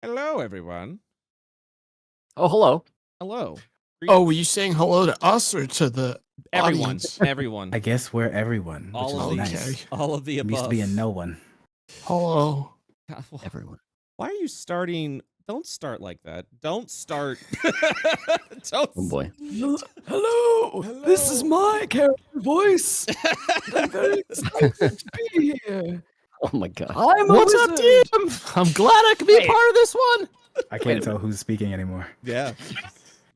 Hello, everyone. Oh, hello. Hello. Oh, were you saying hello to us or to the Everyone. audience? Everyone. I guess we're everyone. All which of is these. nice. All of the I'm above. used to being no one. Hello. God, Everyone. Why are you starting? Don't start like that. Don't start. Don't. Oh boy. Hello. This is my character voice. I'm very excited to be here. Oh my god. What's up, team? I'm glad I could be a part of this one. I can't tell who's speaking anymore. Yeah.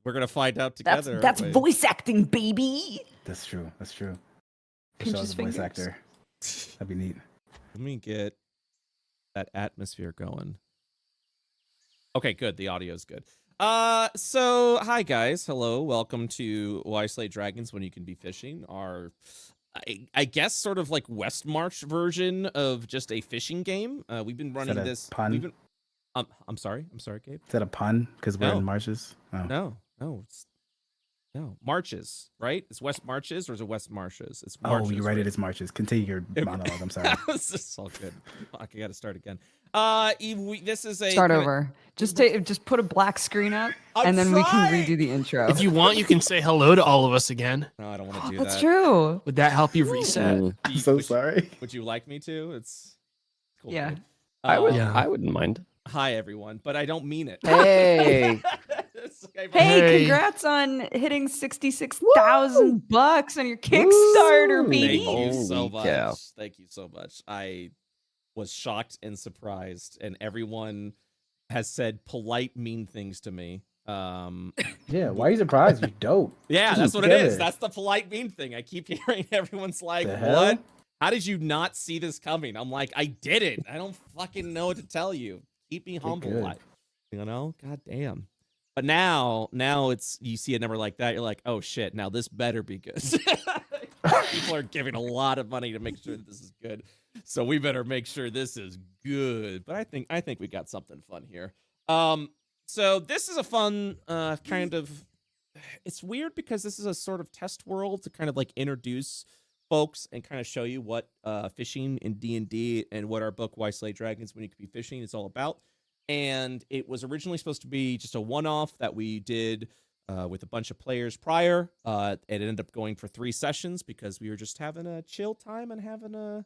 We're gonna find out together. That's aren't we? voice acting, baby. That's true. That's true. Pinch Michelle's his a voice fingers. actor. That'd be neat. Let me get that atmosphere going. Okay, good. The audio's good. So hi guys. Hello. Welcome to Why Slay Dragons When You Can Be Fishing. Our I guess sort of like West March version of just a fishing game. We've been running that a this. pun? We've been, I'm sorry, Gabe. Is that a pun? Because we're No. in marches? Oh. No, it's Marches, right? It's West Marches or is it West Marshes? It's Oh, Marches. you're right. It is marches. Continue your monologue. I'm sorry. It's all good. Fuck, I got to start again. This is a Start over. Just put a black screen up, I'm and then we can trying. redo the intro. If you want, you can say hello to all of us again. No, I don't want to do That's that. true. Would that help you reset? I'm so sorry. Would you like me to? It's cool. Yeah. Gabe. I would. Yeah. I wouldn't mind. Hi everyone, but I don't mean it. Hey. It's okay, Hey, Hey. congrats on hitting $66,000 on your Kickstarter, Woo. baby. Thank you so Holy much. cow. Thank you so much. I was shocked and surprised, and everyone has said polite, mean things to me. Yeah, why are you surprised? You're dope. Yeah, Just that's what it is. together. That's the polite, mean thing. I keep hearing everyone's like, The hell? "What? How did you not see this coming?" I'm like, "I didn't. I don't fucking know what to tell you. Keep me humble, good. you know. God damn." But now it's you see a number like that, you're like, "Oh shit! Now this better be good." People are giving a lot of money to make sure that this is good, so we better make sure this is good. But I think we got something fun here. So this is a fun kind of. It's weird because this is a sort of test world to kind of like introduce folks and kind of show you what fishing in D&D and what our book Why Slay Dragons When You Could Be Fishing is all about. And it was originally supposed to be just a one-off that we did with a bunch of players prior. It ended up going for 3 sessions because we were just having a chill time and having a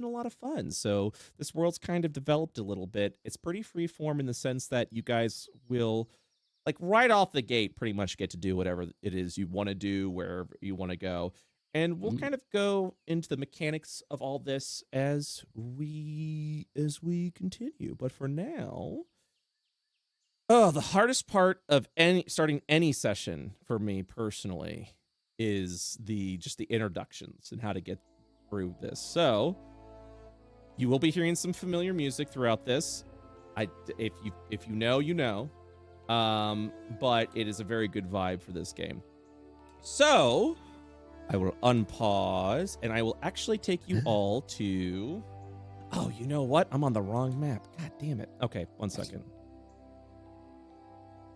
lot of fun. So this world's kind of developed a little bit. It's pretty freeform in the sense that you guys will, like right off the gate, pretty much get to do whatever it is you want to do, wherever you want to go. And we'll kind of go into the mechanics of all this as we continue. But for now, the hardest part of starting any session for me personally is just the introductions and how to get through this. So you will be hearing some familiar music throughout this. If you know, you know. But it is a very good vibe for this game. So I will unpause and I will actually take you all to. Oh, you know what? I'm on the wrong map. God damn it. Okay, 1 second.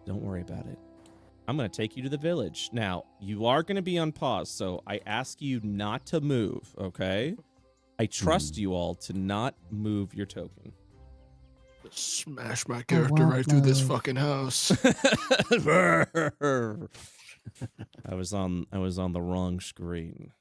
Don't worry about it. I'm going to take you to the village. Now, you are going to be on pause, so I ask you not to move, okay? I trust you all to not move your token. Smash my character right through this fucking house. I was on the wrong screen.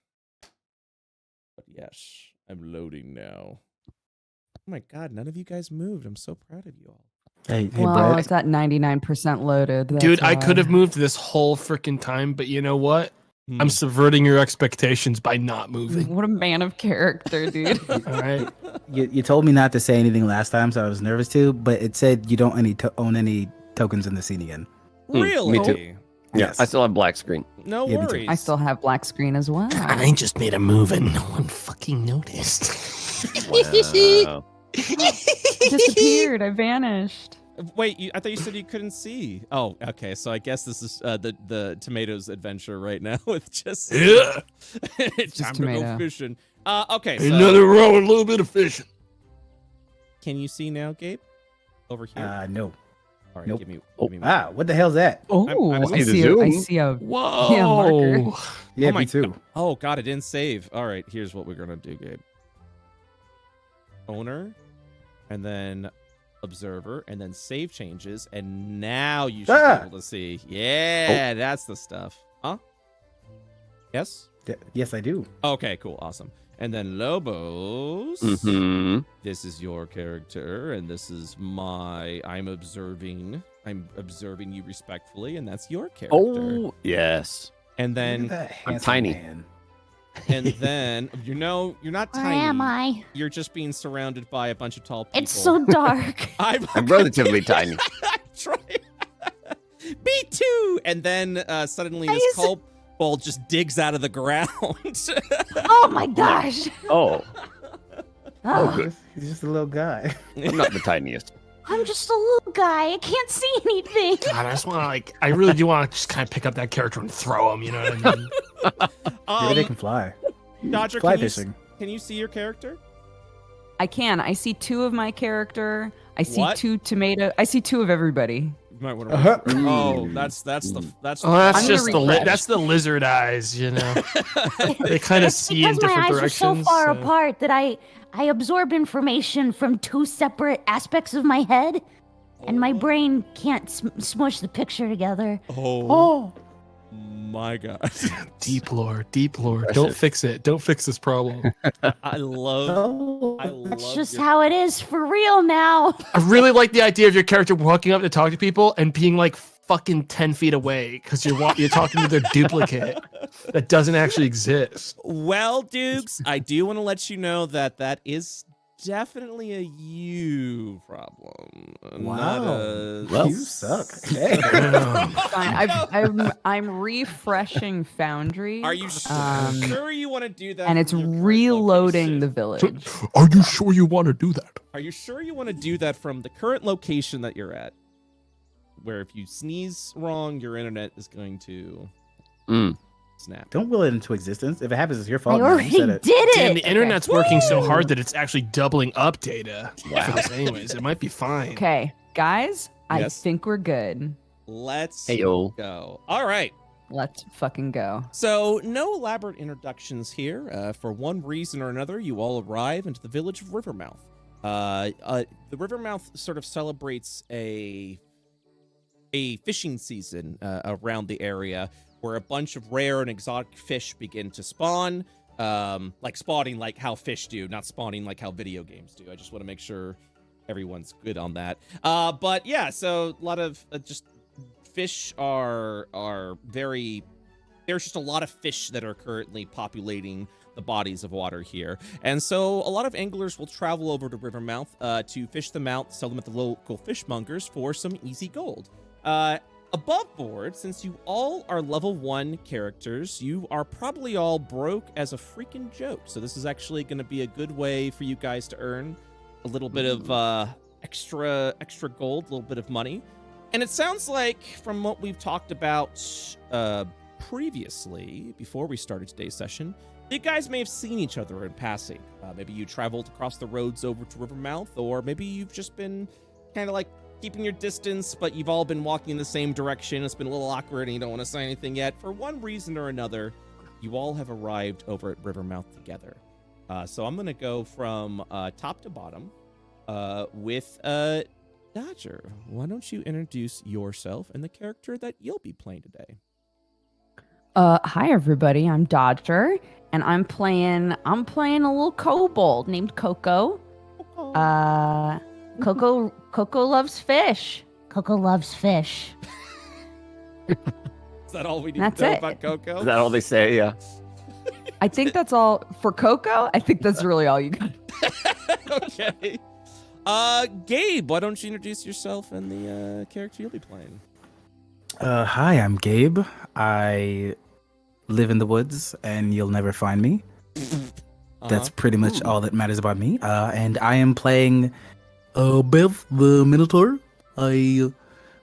But yes, I'm loading now. Oh my god, none of you guys moved. I'm so proud of you all. Hey, Well, Brett. it's at 99% loaded. Dude, that's I could have why. moved this whole freaking time, but you know what? I'm subverting your expectations by not moving. What a man of character, dude. All right. You told me not to say anything last time, so I was nervous too, but it said you don't own any tokens in the scene again. Really? me too. Yeah, Yes. I still have black screen. No Yeah, me too. worries. I still have black screen as well. I just made a move and no one fucking noticed. Wow. Disappeared. I vanished. Wait, I thought you said you couldn't see. Oh, okay. So I guess this is the tomatoes adventure right now with just Yeah. it's Just time to go tomato. fishing. Okay, so Ain't nothing wrong with a little bit of fishing. can you see now, Gabe? Over here. No. All right, nope. give me. Ah, what the hell's that? Oh, I'm I see the see. I zoom. see a. Whoa. Yeah, marker. Yeah, my me too. God. Oh god, it didn't save. All right, here's what we're gonna do, Gabe. Owner, and then observer, and then save changes, and now you should be able to see. Yeah, that's the stuff. Huh? Yes? Yes, I do. Okay, cool, awesome. And then Lobos, this is your character, and this is I'm observing you respectfully, and that's your character. Oh, yes. And then I'm tiny. Man. and then you're not Where tiny. am I? You're just being surrounded by a bunch of tall people. It's so dark. I'm relatively tiny. Try. Me too. And then suddenly this kobold just digs out of the ground. Oh my gosh. Oh, Oh, good. He's just a little guy. I'm not the tiniest. I'm just a little guy. I can't see anything. God, I just want to I really do want to just kind of pick up that character and throw him. You know what I mean? Maybe they can fly. Dodger, Fly can fishing. can you see your character? I can. I see 2 of my character. I see What? 2 tomato. I see 2 of everybody. You might want to. Uh-huh. Oh, that's the. Oh, that's I'm just gonna refresh. that's the lizard eyes. You know, they kind of It's see in because my different eyes directions. are so far so- apart that I absorb information from 2 separate aspects of my head, and my brain can't smush the picture together. Oh my god. Deep lore, deep lore. Don't fix it. Don't fix this problem. I love. Oh, I love. That's just your- how it is for real now. I really like the idea of your character walking up to talk to people and being like fucking 10 feet away because you're talking to their duplicate that doesn't actually exist. Well, Dukes, I do want to let you know that is definitely a you problem. Not a... Well, you suck. Hey. Fine. I'm refreshing Foundry. Are you sure you want to do that? And it's from your current reloading the location? village. Are you sure you want to do that? Are you sure you want to do that from the current location that you're at? Where if you sneeze wrong, your internet is going to snap. Don't will it into existence. If it happens, it's your fault. I man. You already said it. did Damn, it. the internet's working so hard that it's actually doubling up data. For this anyways, it might be fine. Okay, guys, I Yes. think we're good. Let's Heyo. go. All right. Let's fucking go. So, no elaborate introductions here. For one reason or another, you all arrive into the village of Rivermouth. The Rivermouth sort of celebrates a fishing season around the area where a bunch of rare and exotic fish begin to spawn. Like spawning like how fish do, not spawning like how video games do. I just want to make sure everyone's good on that. But yeah, so a lot of just fish are very... There's just a lot of fish that are currently populating the bodies of water here. And so a lot of anglers will travel over to Rivermouth to fish them out, sell them at the local fishmongers for some easy gold. Above board, since you all are level 1 characters, you are probably all broke as a freaking joke. So this is actually going to be a good way for you guys to earn a little bit of extra gold, a little bit of money. And it sounds like from what we've talked about previously, before we started today's session, you guys may have seen each other in passing. Maybe you traveled across the roads over to Rivermouth, or maybe you've just been kind of like keeping your distance, but you've all been walking in the same direction. It's been a little awkward and you don't want to say anything yet. For one reason or another, you all have arrived over at Rivermouth together. So I'm going to go from top to bottom with Dodger. Why don't you introduce yourself and the character that you'll be playing today? Hi everybody, I'm Dodger, and I'm playing a little kobold named Coco. Coco loves fish. Coco loves fish. Is that all we need That's to know it. about Coco? Is that all they say? Yeah. I think that's all for Coco. I think that's really all you got. Okay. Gabe, why don't you introduce yourself and the character you'll be playing? Hi, I'm Gabe. I live in the woods, and you'll never find me. That's pretty much all that matters about me. And I am playing Bev, the Minotaur. I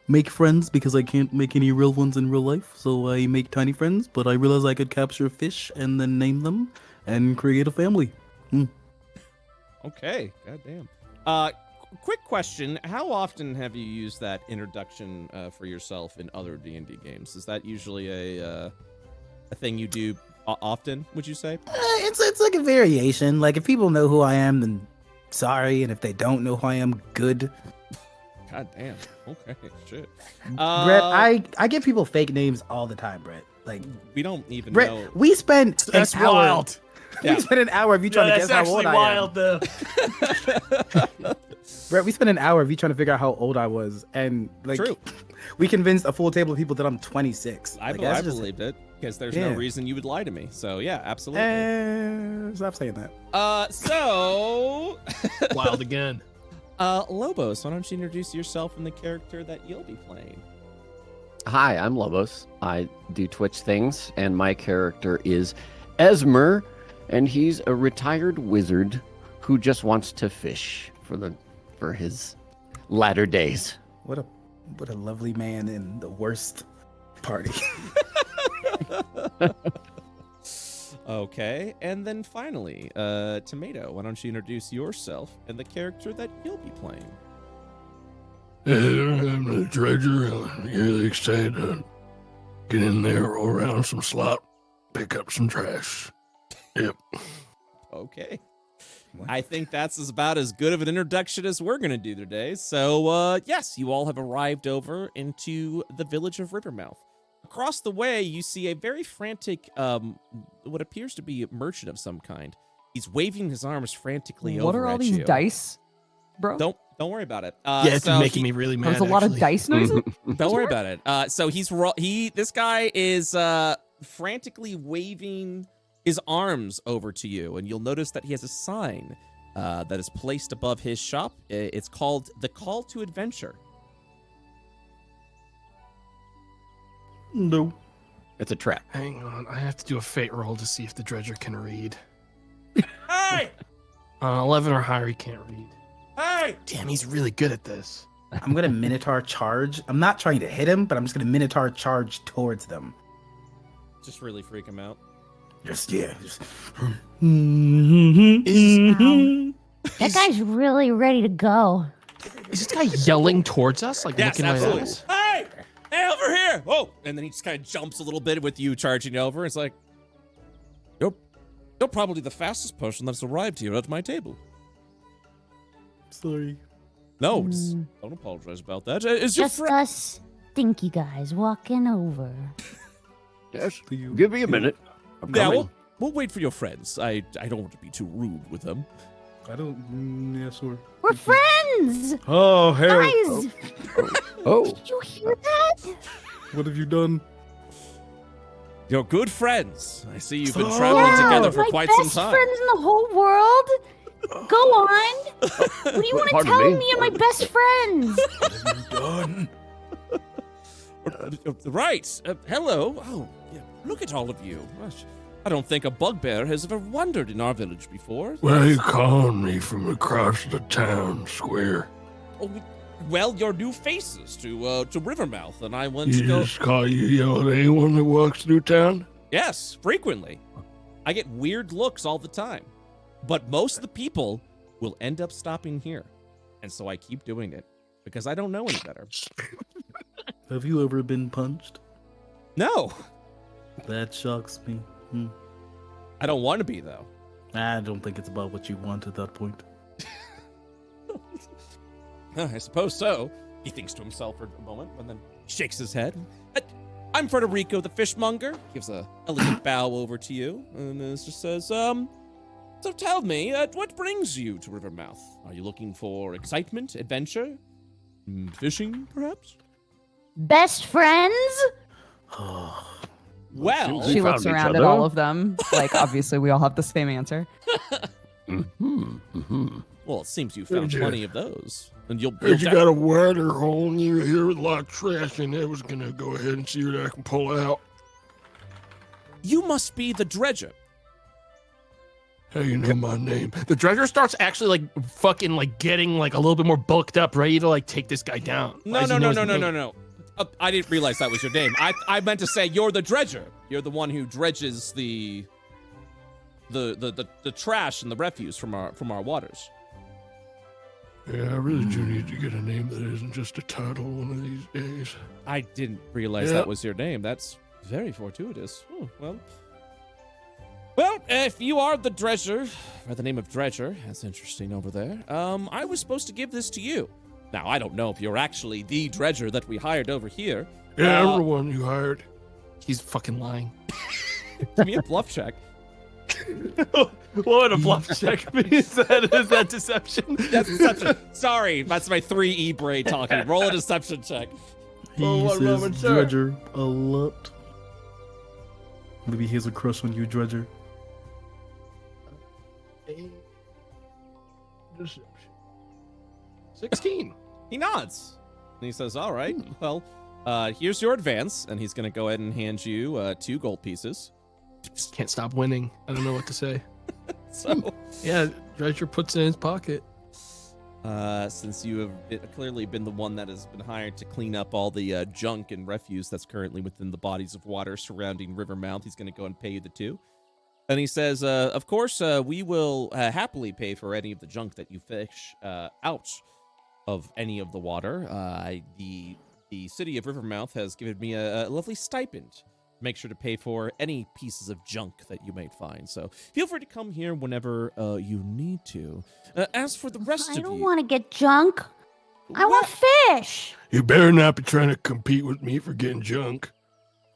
make friends because I can't make any real ones in real life, so I make tiny friends, but I realized I could capture fish and then name them and create a family. Okay, goddamn. Quick question: how often have you used that introduction for yourself in other D&D games? Is that usually a thing you do often? Would you say? It's like a variation. Like if people know who I am, then sorry, and if they don't know who I am, good. God damn. Okay, shit. Brett, I give people fake names all the time, Brett. Like, we don't even Brett, know. we spent That's an hour. wild. Yeah. We spent an hour of you trying to guess how old I am. though. Brett, we spent an hour of you trying to figure out how old I was, and like, True. we convinced a full table of people that I'm 26. I Like, that's just- believed it because there's Yeah. no reason you would lie to me. So yeah, absolutely. Stop saying that. So Wild again. Lobos, why don't you introduce yourself and the character that you'll be playing? Hi, I'm Lobos. I do Twitch things, and my character is Esmer, and he's a retired wizard who just wants to fish for his latter days. What a lovely man in the worst party. Okay, and then finally, Tomato, why don't you introduce yourself and the character that you'll be playing? I'm the dredger. I'm really excited to get in there, roll around some slop, pick up some trash. Yep. Okay. What? I think that's about as good of an introduction as we're going to do today. So, yes, you all have arrived over into the village of Rivermouth. Across the way, you see a very frantic, what appears to be a merchant of some kind. He's waving his arms frantically What over are all at these you. dice, bro? Don't worry about it. Yeah, it's so making me really mad. There's a lot of actually. dice noises. Don't worry about it. So this guy is frantically waving his arms over to you, and you'll notice that he has a sign that is placed above his shop. It's called The Call to Adventure. No. It's a trap. Hang on, I have to do a fate roll to see if the dredger can read. Hey! 11 or higher, he can't read. Hey! Damn, he's really good at this. I'm gonna Minotaur charge. I'm not trying to hit him, but I'm just gonna Minotaur charge towards them. Just really freak him out. Just. That guy's really ready to go. Is this guy yelling towards us? Like Yes, looking in my absolutely. eyes? Hey! Hey, over here! Whoa! And then he just kind of jumps a little bit with you charging over. It's like, you're probably the fastest person that's arrived here at my table. Sorry. No, don't apologize about that. Is your Just friend? us stinky guys walking over. Yes. Give me a minute. I'm Yeah, coming. we'll wait for your friends. I don't want to be too rude with them. I don't. Yeah, sorry. We're friends! Oh, Harry. Guys! Oh, Did you hear that? What have you done? You're good friends. I see you've been traveling together for My quite best some time. friends in the whole world? Go on. What do you want to Pardon tell me? me and my best friends? What have you done? Right. Hello. Oh, yeah. Look at all of you. Gosh, I don't think a bugbear has ever wandered in our village before. Why are you calling me from across the town square? Oh, well, you're new faces to Rivermouth, and I want You to go. just call you yell at anyone that walks through town? Yes, frequently. I get weird looks all the time, but most of the people will end up stopping here, and so I keep doing it because I don't know any better. Have you ever been punched? No, That shocks me. I don't want to be though. I don't think it's about what you want at that point. I suppose so. He thinks to himself for a moment, and then shakes his head. I'm Frederico the fishmonger. Gives a elegant bow over to you, and just says, so tell me, what brings you to Rivermouth? Are you looking for excitement, adventure, fishing, perhaps? Best friends? Well, She We looks found each around at other. all of them. Like, obviously, we all have the same answer. well, it seems you found Yeah. plenty of those, and you'll. Heard you got a water hole and you're here with a lot of trash in it. I was gonna go ahead and see what I can pull out. You must be the dredger. How you know my name? The dredger starts actually like fucking like getting like a little bit more bulked up, ready to like take this guy down. No. I didn't realize that was your name. I meant to say you're the dredger. You're the one who dredges the trash and the refuse from our waters. Yeah, I really do need to get a name that isn't just a title one of these days. I didn't realize Yeah. that was your name. That's very fortuitous. Well, if you are the dredger, by the name of Dredger, that's interesting over there. I was supposed to give this to you. Now, I don't know if you're actually the dredger that we hired over here. Yeah, everyone you hired. He's fucking lying. Give me a bluff check. What would a bluff check mean? Is that deception? That's deception. Sorry, that's my 3E brain talking. Roll a deception check. He one says moment, sir. Dredger a lot. Maybe he has a crush on you, Dredger. Deception. 16. He nods. And he says, all right, well, here's your advance. And he's going to go ahead and hand you 2 gold pieces. Can't stop winning. I don't know what to say. So, Yeah, Dredger puts it in his pocket. since you have clearly been the one that has been hired to clean up all the junk and refuse that's currently within the bodies of water surrounding Rivermouth, he's going to go and pay you the 2. And he says, of course, we will happily pay for any of the junk that you fish out of any of the water. The city of Rivermouth has given me a lovely stipend. Make sure to pay for any pieces of junk that you may find. So feel free to come here whenever you need to. As for the rest of you... I don't want to get junk. I want fish. You better not be trying to compete with me for getting junk.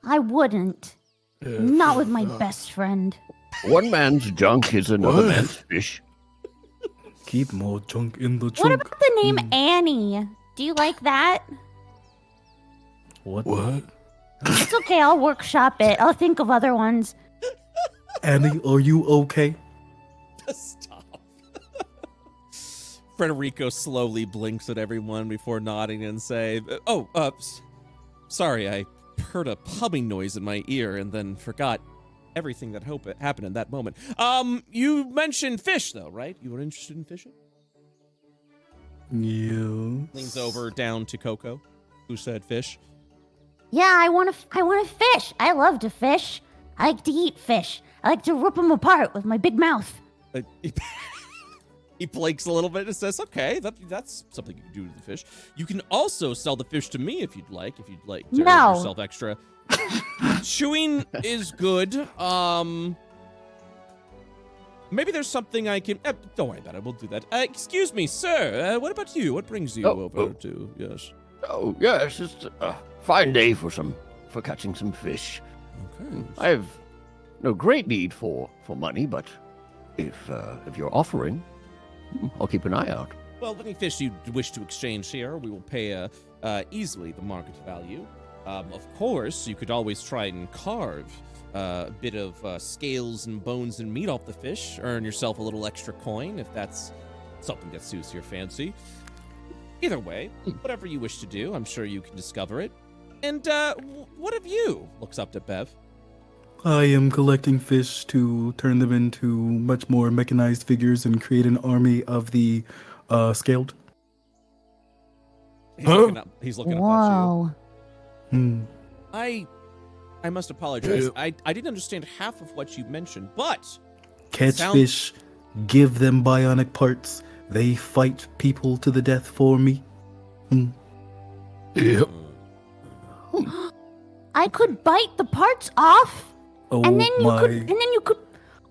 I wouldn't. Yeah, Not with my fuck. best friend. One man's junk is another What? man's fish. Keep more junk in the What trunk. about the name Annie? Do you like that? What? What? It's okay, I'll workshop it. I'll think of other ones. Annie, are you okay? Stop. Frederico slowly blinks at everyone before nodding and say, sorry, I heard a humming noise in my ear and then forgot everything that happened in that moment. You mentioned fish, though, right? You were interested in fishing? Yeah. Leans over down to Coco, who said fish. Yeah, I want to fish. I love to fish. I like to eat fish. I like to rip them apart with my big mouth. He blinks a little bit and says, okay, that's something you can do to the fish. You can also sell the fish to me if you'd like to earn No. yourself extra. Chewing is good. Maybe there's something I can... don't worry about it, we'll do that. Excuse me, sir, what about you? What brings you over to... Yes. Oh, yes, it's a fine day for catching some fish. Okay. I have no great need for money, but if you're offering, I'll keep an eye out. Well, any fish you wish to exchange here, we will pay easily the market value. Of course, you could always try and carve a bit of scales and bones and meat off the fish, earn yourself a little extra coin if that's something that suits your fancy. Either way, whatever you wish to do, I'm sure you can discover it. And what have you? Looks up to Bev. I am collecting fish to turn them into much more mechanized figures and create an army of the scaled. He's looking up at you. Whoa. I must apologize. I didn't understand half of what you mentioned, but Catch fish, give them bionic parts. They fight people to the death for me. Yep. I could bite the parts off, Oh and then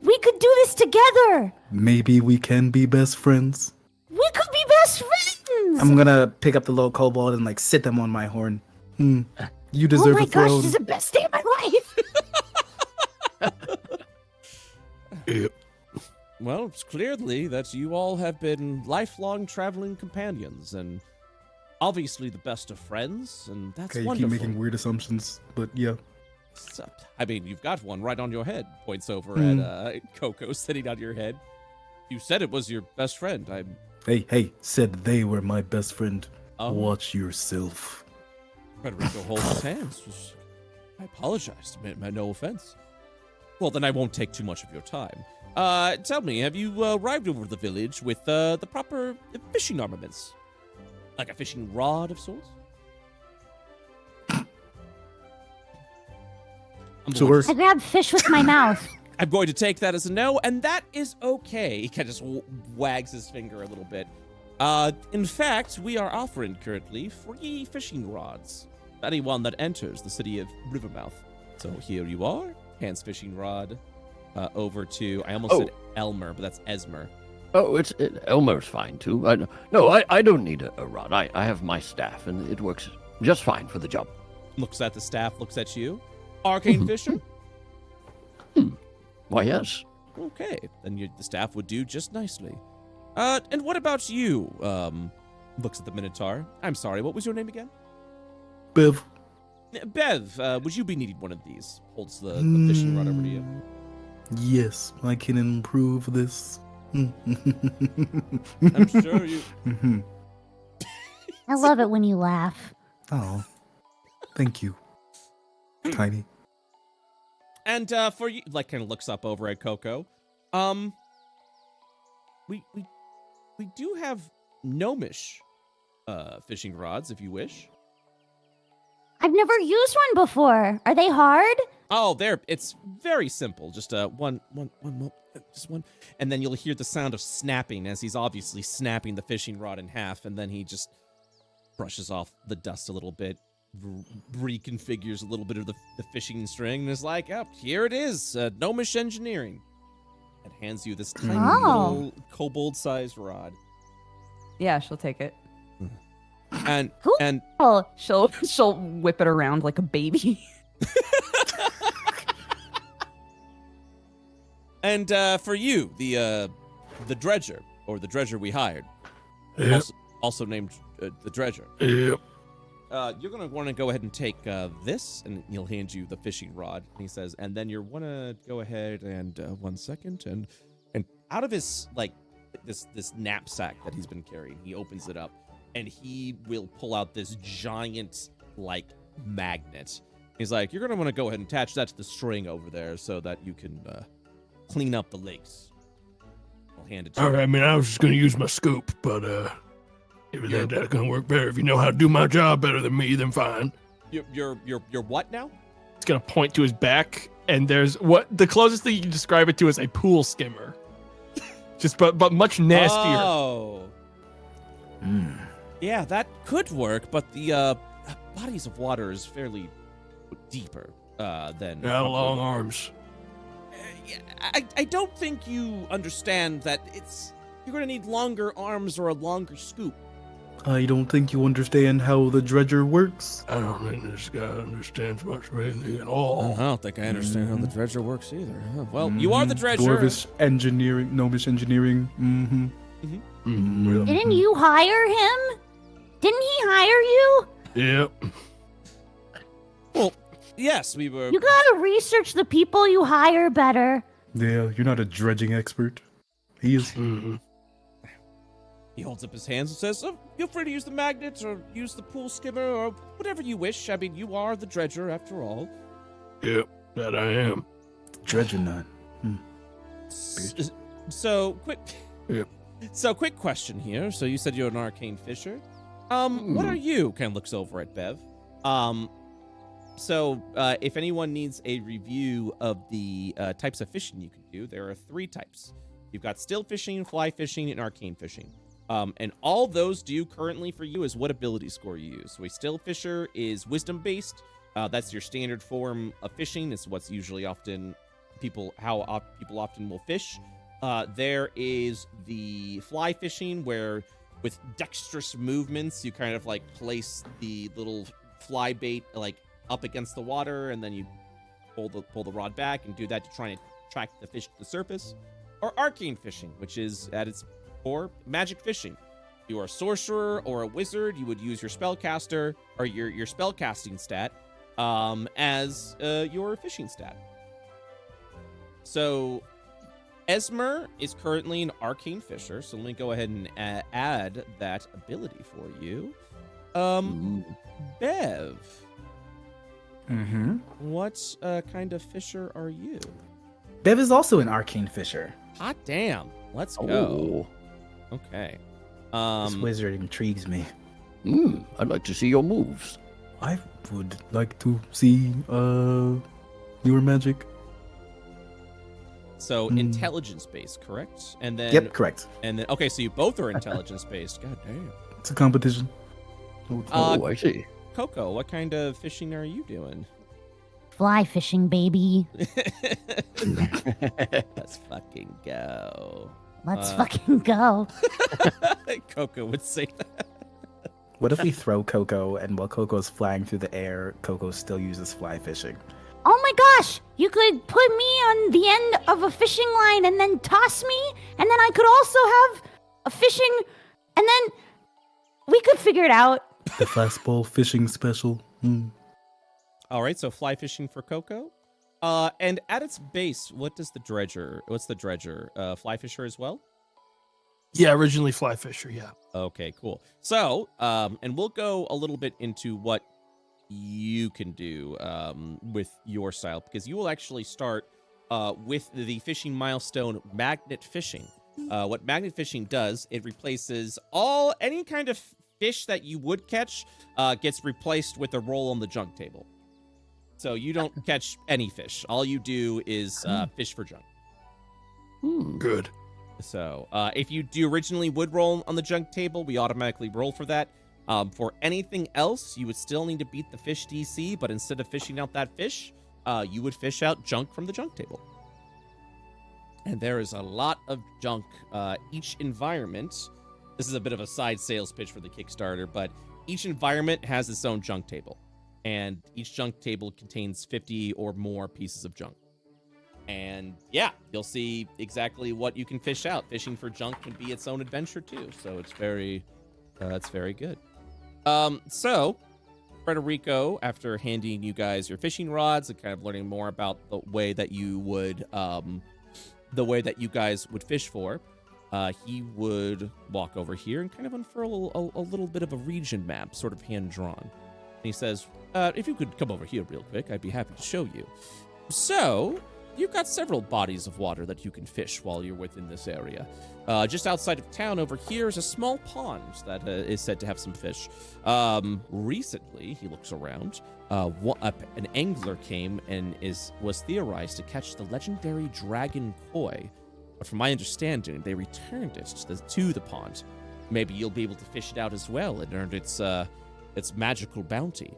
we could do this together. Maybe we can be best friends. We could be best friends. I'm gonna pick up the little kobold and like sit them on my horn. You deserve oh my a throne. gosh, this is the best day of my life. Yep. well, it's clearly that you all have been lifelong traveling companions and obviously the best of friends, and that's Okay, you wonderful. keep making weird assumptions, but yeah. I mean, you've got one right on your head. Points over at Coco sitting on your head. You said it was your best friend. Hey, said they were my best friend. Oh. Watch yourself. Frederico holds his hands. I apologize. No offense. Well, then I won't take too much of your time. Tell me, have you arrived over the village with the proper fishing armaments? Like a fishing rod of sorts? I grabbed fish with my mouth. I'm going to take that as a no, and that is okay. He kind of just wags his finger a little bit. In fact, we are offering currently free fishing rods to anyone that enters the city of Rivermouth. So here you are. Hands fishing rod over to, I almost said Elmer, but that's Esmer. Oh, Elmer's fine too. I don't need a rod. I have my staff, and it works just fine for the job. Looks at the staff, looks at you. Arcane Fisher? Why, yes. Okay, then the staff would do just nicely. And what about you? Looks at the Minotaur. I'm sorry, what was your name again? Bev. Bev, would you be needing one of these? Holds the fishing rod over to you. Yes, I can improve this. I'm sure you... I love it when you laugh. Oh, thank you, Tiny. And for you, like, kind of looks up over at Coco. We do have gnomish fishing rods, if you wish. I've never used one before. Are they hard? Oh, it's very simple. Just one, just one, and then you'll hear the sound of snapping as he's obviously snapping the fishing rod in half, and then he just brushes off the dust a little bit, reconfigures a little bit of the fishing string, and is like, "Oh, here it is, gnomish engineering," and hands you this tiny little kobold-sized rod. Yeah, she'll take it. And Cool. and She'll whip it around like a baby. and for you, the dredger, or the dredger we hired, Yep. also named the dredger. Yep. You're gonna want to go ahead and take this, and he'll hand you the fishing rod. And he says, and then you're wanna go ahead and 1 second, and out of his this knapsack that he's been carrying, he opens it up, and he will pull out this giant magnet. He's like, you're gonna want to go ahead and attach that to the string over there so that you can clean up the lakes. I'll hand it to All you. right, I mean, I was just going to use my scoop, but everything that's going to work better. If you know how to do my job better than me, then fine. You're what now? It's gonna point to his back, and there's what the closest thing you can describe it to is a pool skimmer, just but much nastier. Oh. Yeah, that could work, but the bodies of water is fairly deeper than... Got long arms. Yeah, I don't think you understand that you're going to need longer arms or a longer scoop. I don't think you understand how the dredger works. I don't think this guy understands much of anything at all. I don't think I understand how the dredger works either. Well, you are the dredger. Dwarvish engineering, gnomish engineering. Well, Didn't you hire him? Didn't he hire you? Yep. Well, yes, we were... You gotta research the people you hire better. Yeah, you're not a dredging expert. He is. Mhm. He holds up his hands and says, oh, feel free to use the magnet or use the pool skimmer or whatever you wish. I mean, you are the dredger after all. Yep, that I am. Dredger not. So, quick... Yep. So, quick question here. So, you said you're an arcane fisher. What are you? Kind of looks over at Bev. If anyone needs a review of the types of fishing you can do, there are 3 types. You've got still fishing, fly fishing, and arcane fishing. And all those do currently for you is what ability score you use. So a still fisher is wisdom based. That's your standard form of fishing. It's what's usually often people often will fish. There is the fly fishing, where with dexterous movements you kind of place the little fly bait up against the water, and then you pull the rod back and do that to try and attract the fish to the surface. Or arcane fishing, which is at its core magic fishing. You are a sorcerer or a wizard, you would use your spellcaster or your spellcasting stat as your fishing stat. So Esmer is currently an arcane fisher, so let me go ahead and add that ability for you. Bev, what kind of fisher are you? Bev is also an arcane fisher. Hot damn. Let's go. Oh. Okay. This wizard intrigues me. I'd like to see your moves. I would like to see your magic. So intelligence based, correct? And then Yep, correct. And then okay, so you both are intelligence based. God damn. It's a competition. Oh, I see. Coco, what kind of fishing are you doing? Fly fishing, baby. Let's fucking go. Let's fucking go. Coco would say that. What if we throw Coco, and while Coco's flying through the air, Coco still uses fly fishing? Oh my gosh! You could put me on the end of a fishing line and then toss me, and then I could also have a fishing, and then we could figure it out. The fastball fishing special. All right, so fly fishing for Coco. And at its base, what's the dredger? Fly fisher as well? Yeah, originally fly fisher, yeah. Okay, cool. So, and we'll go a little bit into what you can do with your style, because you will actually start with the fishing milestone magnet fishing. What magnet fishing does, it replaces any kind of fish that you would catch gets replaced with a roll on the junk table. So you don't catch any fish. All you do is fish for junk. Good. So if you originally would roll on the junk table, we automatically roll for that. For anything else, you would still need to beat the fish DC, but instead of fishing out that fish, you would fish out junk from the junk table. And there is a lot of junk. Each environment, this is a bit of a side sales pitch for the Kickstarter, but each environment has its own junk table. And each junk table contains 50 or more pieces of junk. And yeah, you'll see exactly what you can fish out. Fishing for junk can be its own adventure too. So it's very good. So Frederico, after handing you guys your fishing rods and kind of learning more about the way that you would, guys would fish for, he would walk over here and kind of unfurl a little bit of a region map, sort of hand drawn. And he says, if you could come over here real quick, I'd be happy to show you. So you've got several bodies of water that you can fish while you're within this area. Just outside of town over here is a small pond that is said to have some fish. Recently, he looks around, an angler came and was theorized to catch the legendary dragon koi. But from my understanding, they returned it to the pond. Maybe you'll be able to fish it out as well and earn its magical bounty.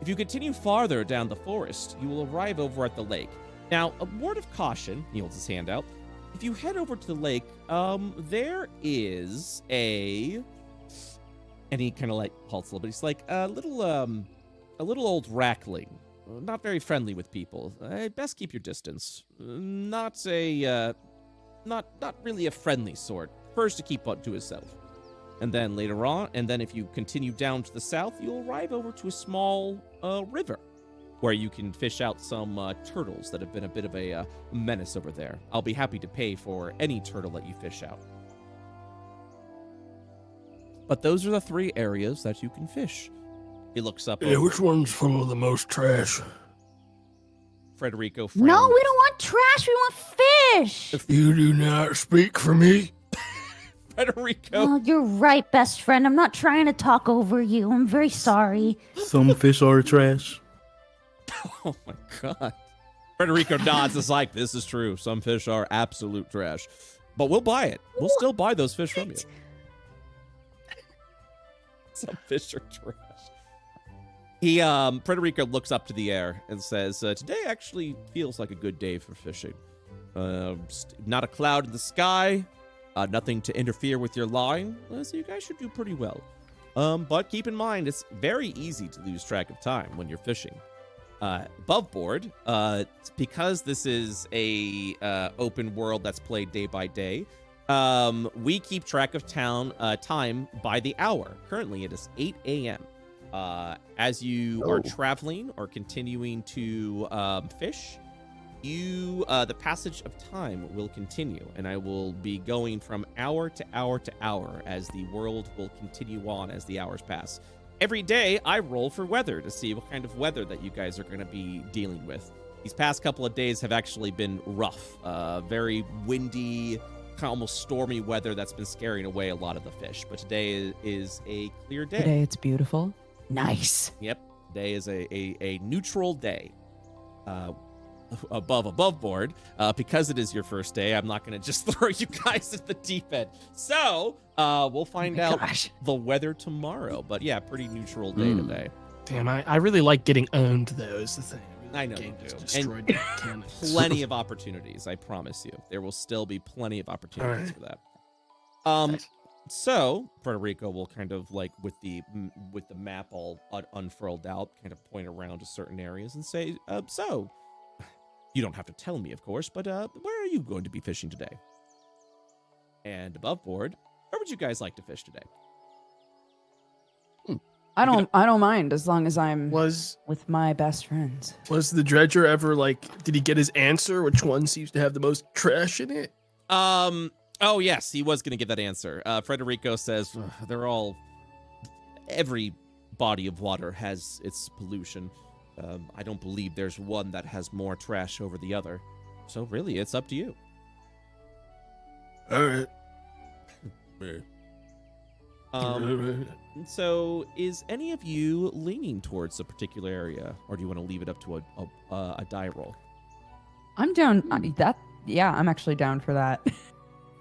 If you continue farther down the forest, you will arrive over at the lake. Now, a word of caution, he holds his hand out. If you head over to the lake, there is and he kind of halts a little bit. He's like a little old rackling, not very friendly with people. Best keep your distance. Not really a friendly sort. Prefers to keep to himself. And then later on, if you continue down to the south, you'll arrive over to a small river where you can fish out some turtles that have been a bit of a menace over there. I'll be happy to pay for any turtle that you fish out. But those are the 3 areas that you can fish. He looks up. Yeah, which one's full of the most trash? Frederico frowns. No, we don't want trash. We want fish. You do not speak for me. Frederico. Oh, you're right, best friend. I'm not trying to talk over you. I'm very sorry. Some fish are trash. Oh my god. Frederico nods. It's like, this is true. Some fish are absolute trash. But we'll buy it. We'll still buy those fish from you. Some fish are trash. Frederico looks up to the air and says, today actually feels like a good day for fishing. Not a cloud in the sky. Nothing to interfere with your line. So you guys should do pretty well. But keep in mind, it's very easy to lose track of time when you're fishing. Above board, because this is a open world that's played day by day, we keep track of time by the hour. Currently, it is 8 a.m. As you are traveling or continuing to fish, the passage of time will continue, and I will be going from hour to hour to hour as the world will continue on as the hours pass. Every day, I roll for weather to see what kind of weather that you guys are going to be dealing with. These past couple of days have actually been rough. Very windy, kind of almost stormy weather that's been scaring away a lot of the fish. But today is a clear day. Today it's beautiful. Nice. Yep. Today is a neutral day. Above board, because it is your first day, I'm not going to just throw you guys at the deep end. So we'll find out the weather tomorrow. But yeah, pretty neutral day today. Damn, I really like getting owned, though, is the thing. I know you Game just do. destroyed And the cannons. plenty of opportunities, I promise you. There will still be plenty of opportunities for that. Nice. So Frederico will kind of like with the map all unfurled out, kind of point around to certain areas and say, so you don't have to tell me, of course, but where are you going to be fishing today? And above board, where would you guys like to fish today? I don't mind as long as I'm Was with my best friends. the dredger ever like? Did he get his answer? Which one seems to have the most trash in it? Oh yes, he was going to give that answer. Frederico says they're all. Every body of water has its pollution. I don't believe there's one that has more trash over the other. So really, it's up to you. All right. So is any of you leaning towards a particular area, or do you want to leave it up to a die roll? I'm down. I'm actually down for that.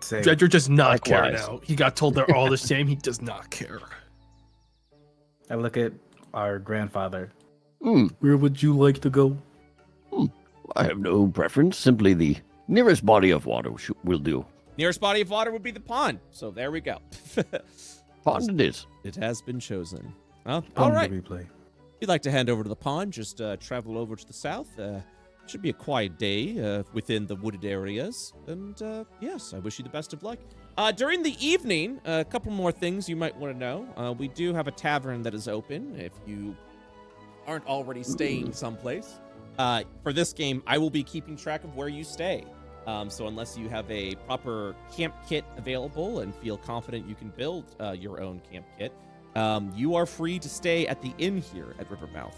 Say, Dredger does not care Likewise. now. He got told they're all the same. He does not care. I look at our grandfather. Where would you like to go? I have no preference. Simply the nearest body of water will do. Nearest body of water would be the pond. So there we go. Pond it is. It has been chosen. Well, On all the right. replay. If you'd like to hand over to the pond, just travel over to the south. Should be a quiet day within the wooded areas. And yes, I wish you the best of luck. During the evening, a couple more things you might want to know. We do have a tavern that is open if you aren't already staying someplace. For this game, I will be keeping track of where you stay. So unless you have a proper camp kit available and feel confident you can build your own camp kit, you are free to stay at the inn here at Rivermouth.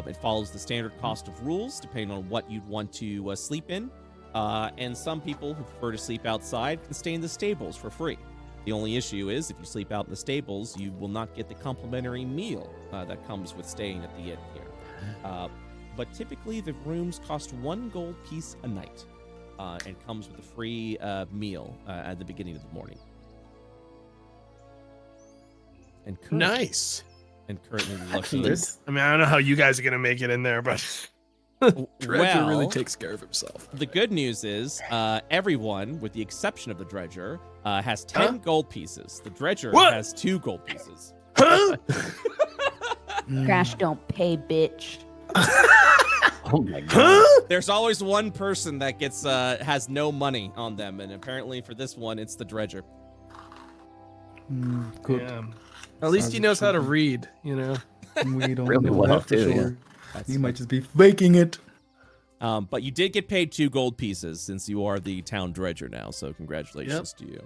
It follows the standard cost of rules, depending on what you'd want to sleep in. And some people who prefer to sleep outside can stay in the stables for free. The only issue is if you sleep out in the stables, you will not get the complimentary meal that comes with staying at the inn here. But typically, the rooms cost 1 gold piece a night and comes with a free meal at the beginning of the morning. And Nice. And currently Actually, looking. I mean, I don't know how you guys are gonna make it in there, but Dredger really takes care of himself. The good news is everyone, with the exception of the Dredger, has 10 gold pieces. The Dredger What? has 2 gold pieces. Huh? Crash don't pay, bitch. Oh my god. Huh? There's always one person that gets has no money on them, and apparently for this one, it's the Dredger. Good. Yeah. At least he Sounds knows how to tricky. read, you know. We don't Really know well, that for too, yeah. sure. That's He might just be faking it. But you did get paid 2 gold pieces since you are the town Dredger now, so congratulations to you.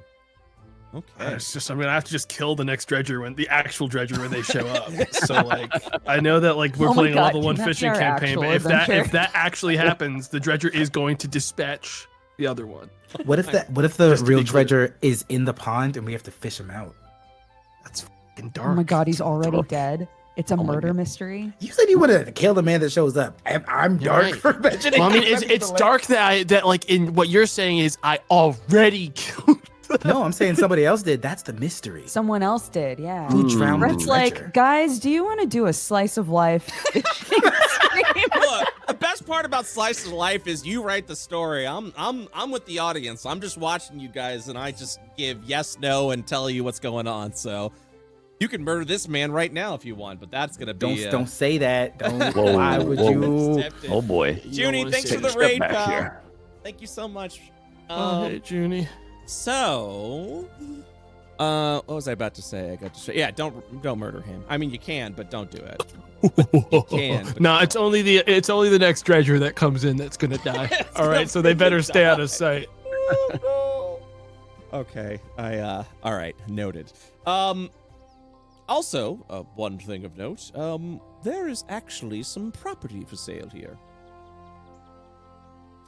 Okay. It's just I'm gonna have to just kill the next dredger when the actual dredger when they show up. So like I know that like we're Oh my playing a God, level 1 can that be fishing our campaign, but actual if adventure? that actually happens, the dredger is going to dispatch the other one. What if the Just real to be clear. dredger is in the pond and we have to fish him out? That's fucking dark. Oh my god, he's already Dark. dead. It's a Oh my murder God. mystery. You said you would have killed the man that shows up. I'm You're dark right. for mentioning. Well, I mean, that. it's dark that like in what you're saying is I already killed. No, I'm saying somebody else did. That's the mystery. Someone else did, yeah. Who drowned the Brett's dredger? like, guys, do you want to do a slice of life fishing stream? Look, the best part about Slice of Life is you write the story. I'm with the audience. I'm just watching you guys, and I just give yes, no, and tell you what's going on. So you can murder this man right now if you want, but that's gonna be Don't say that. Don't. Whoa, Why would whoa. you? Stepped in. Oh boy. Junie, thanks for Take a the step raid, back pal. here. Thank you so much. Oh, hey, Junie. So, what was I about to say? Yeah, don't murder him. I mean, you can, but don't do it. can, but No, it's only the next dredger that comes in that's gonna die. It's All right, gonna so they better freaking stay out die. of sight. Okay, all right, noted. Also, one thing of note, there is actually some property for sale here.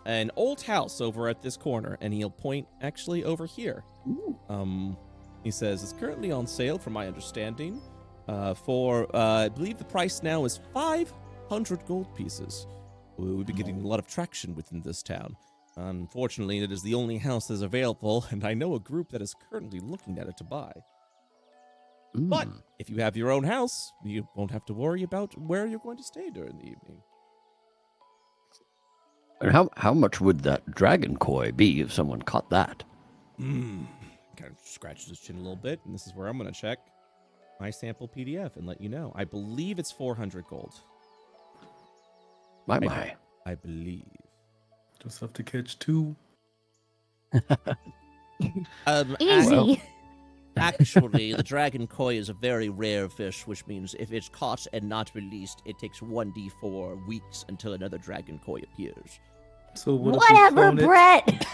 An old house over at this corner, and he'll point actually over here. He says it's currently on sale, from my understanding, for I believe the price now is 500 gold pieces. We've been getting a lot of traction within this town. Unfortunately, it is the only house that is available, and I know a group that is currently looking at it to buy. But if you have your own house, you won't have to worry about where you're going to stay during the evening. And how much would that dragon koi be if someone caught that? Kind of scratches his chin a little bit, and this is where I'm going to check my sample PDF and let you know. I believe it's 400 gold. My. I believe. Just have to catch 2. Easy. Actually, the dragon koi is a very rare fish, which means if it's caught and not released, it takes 1d4 weeks until another dragon koi appears. So what if we Whatever, clone it? Brett.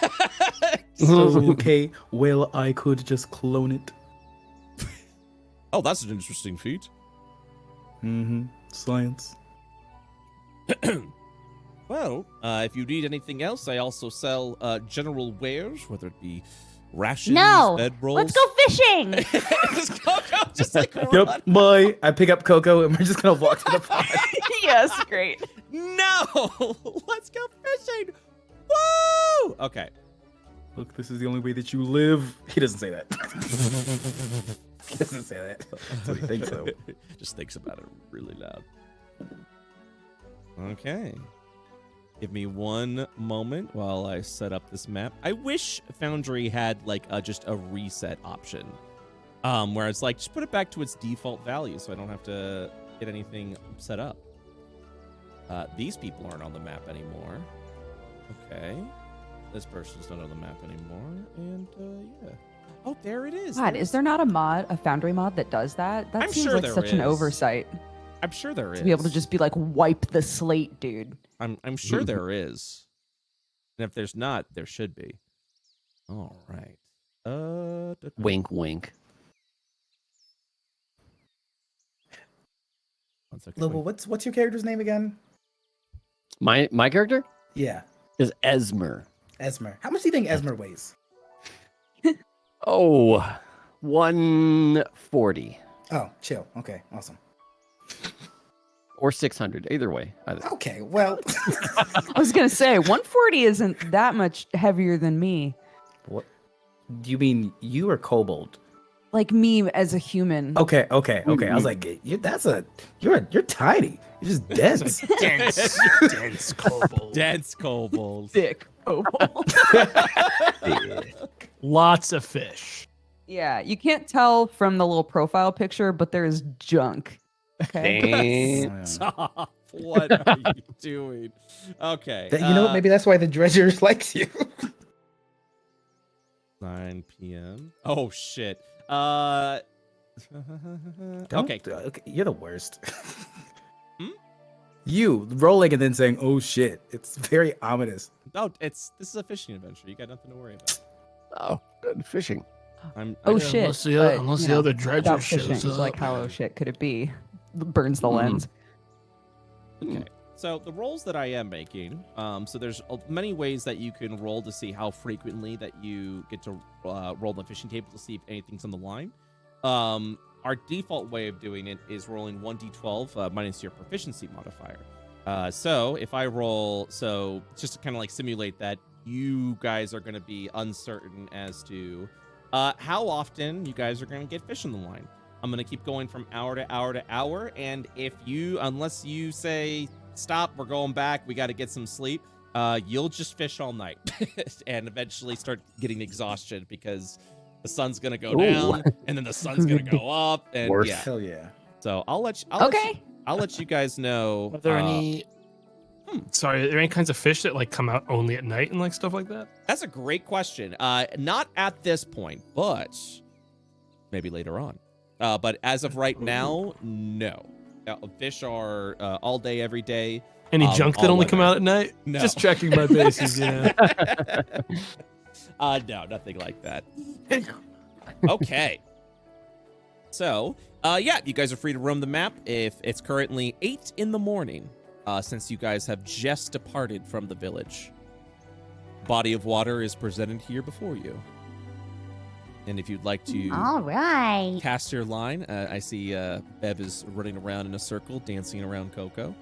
So, okay, well, I could just clone it. Oh, that's an interesting feat. Mm-hmm. Science. Well, if you need anything else, I also sell general wares, whether it be rations, No. bedrolls. Let's go fishing. Just Coco, just like run. Yep, bye. I pick up Coco and we're just gonna walk to the pond. Yes, great. No, let's go fishing. Woo! Okay. Look, this is the only way that you live. He doesn't say that. He doesn't say that. So he thinks so. Just thinks about it really loud. Okay. Give me one moment while I set up this map. I wish Foundry had like just a reset option, where it's like just put it back to its default value, so I don't have to get anything set up. These people aren't on the map anymore. Okay, this person's not on the map anymore, and yeah. Oh, there it is. God, is there not a Foundry mod that does that? That I'm seems sure like there such an is. oversight. I'm sure there is. To be able to just be like, wipe the slate, dude. I'm sure there is. And if there's not, there should be. All right. Wink, wink. One second. Lobo, what's your character's name again? My character Yeah, is Esmer. Esmer. How much do you think Esmer weighs? Oh, 140 Oh, chill. Okay, awesome. or 600, either way. Okay, well, I was gonna say 140 isn't that much heavier than me. what? Do you mean you or Kobold? Like me as a human. Okay. I was like, you're tiny. You're just dense. dense kobold. Dense kobolds. Thick. Lots of fish. Yeah, you can't tell from the little profile picture, but there's junk. Okay. Stop. What are you doing? Okay. You know what? Maybe that's why the Dredger likes you. 9 p.m. Oh shit. Okay. Okay, you're the worst. Hmm? You rolling and then saying, "Oh shit!" It's very ominous. Oh, this is a fishing adventure. You got nothing to worry about. Oh, good fishing. Oh Yeah, shit. unless the- but, unless you the know, other dredger without fishing, shows it's like, up. how shit could it be? Burns the lens. Okay. So the rolls that I am making, so there's many ways that you can roll to see how frequently that you get to roll on the fishing table to see if anything's on the line. Our default way of doing it is rolling 1d12 minus your proficiency modifier. So if I roll, so just to kind of like simulate that, you guys are going to be uncertain as to how often you guys are going to get fish on the line. I'm going to keep going from hour to hour to hour, and unless you say, stop, we're going back, we got to get some sleep, you'll just fish all night and eventually start getting exhaustion because the sun's going to go down and then the sun's going to go up. And Worse. yeah. Hell yeah. So I'll let you guys know. Are there any? Sorry, are there any kinds of fish that like come out only at night and like stuff like that? That's a great question. Not at this point, but maybe later on. But as of right now, no. Fish are all day, every day. Any junk that all only come weather. out at night? No. Just checking my bases, yeah. No, nothing like that. Okay. So, yeah, you guys are free to roam the map. If it's currently 8 in the morning, since you guys have just departed from the village. Body of water is presented here before you. And if you'd like to All right. cast your line, I see Bev is running around in a circle, dancing around Coco.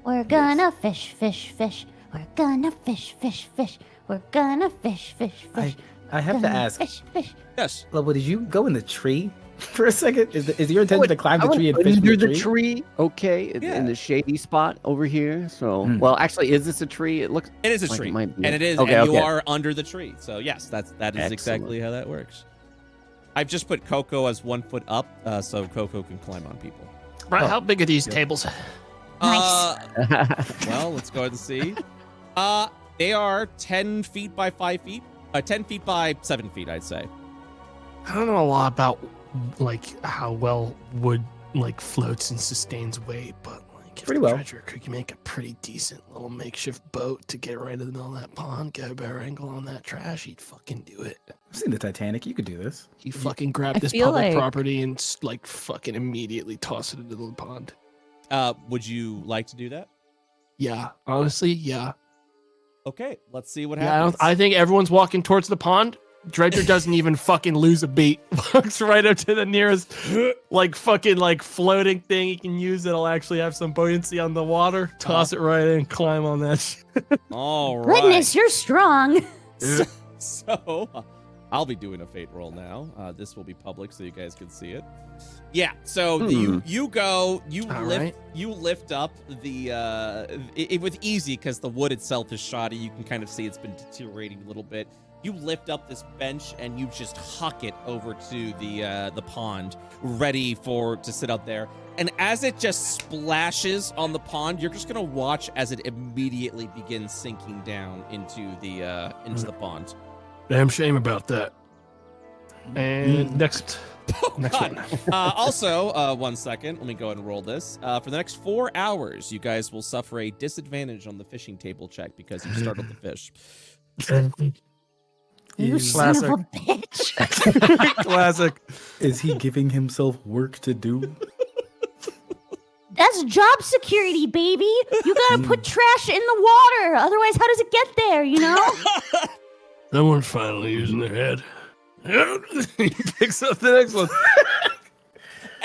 We're gonna fish, fish, fish. We're gonna fish, fish, fish. We're gonna fish, fish, fish. I have to Gonna ask, Fish, fish. Yes. Lobo, did you go in the tree For a second, is your intention to climb the tree and fish from under the the tree? tree? Okay, Yeah. in the shady spot over here. So, Hmm. well, actually, is this a tree? It looks. It is a like tree, it might be and a- it is, Okay, and you okay. are under the tree. So yes, that is Excellent. exactly how that works. I've just put Coco as 1 foot up, so Coco can climb on people. Right, Oh. how big are these tables? Nice. Well, let's go ahead and see. They are 10 feet by 5 feet. 10 feet by 7 feet, I'd say. I don't know a lot about like how well wood like floats and sustains weight, but like if Pretty the well. treasure could make a pretty decent little makeshift boat to get right in the middle of that pond, get a better angle on that trash, he'd fucking do it. I've seen the Titanic. You could do this. He fucking grabbed I this feel public like- property and like fucking immediately toss it into the pond. Would you like to do that? Yeah, honestly, yeah. Okay, let's see what Yeah, happens. I think everyone's walking towards the pond. Dredger doesn't even fucking lose a beat. Walks right up to the nearest, like fucking like floating thing he can use that'll actually have some buoyancy on the water. Toss it right in, climb on that shit. All right. Goodness, you're strong. So, I'll be doing a fate roll now. This will be public, so you guys can see it. Yeah. So you go, All lift, right. you lift up the it with easy because the wood itself is shoddy. You can kind of see it's been deteriorating a little bit. You lift up this bench and you just huck it over to the pond, ready to sit out there. And as it just splashes on the pond, you're just gonna watch as it immediately begins sinking down into the pond. Damn shame about that. And next next God. one. Also, 1 second. Let me go ahead and roll this. For the next 4 hours, you guys will suffer a disadvantage on the fishing table check because you startled the fish. You Is, son of a Classic. bitch. Classic. is he giving himself work to do? That's job security, baby. You gotta put trash in the water. Otherwise, how does it get there, you know? Someone's finally using their head. He picks up the next one.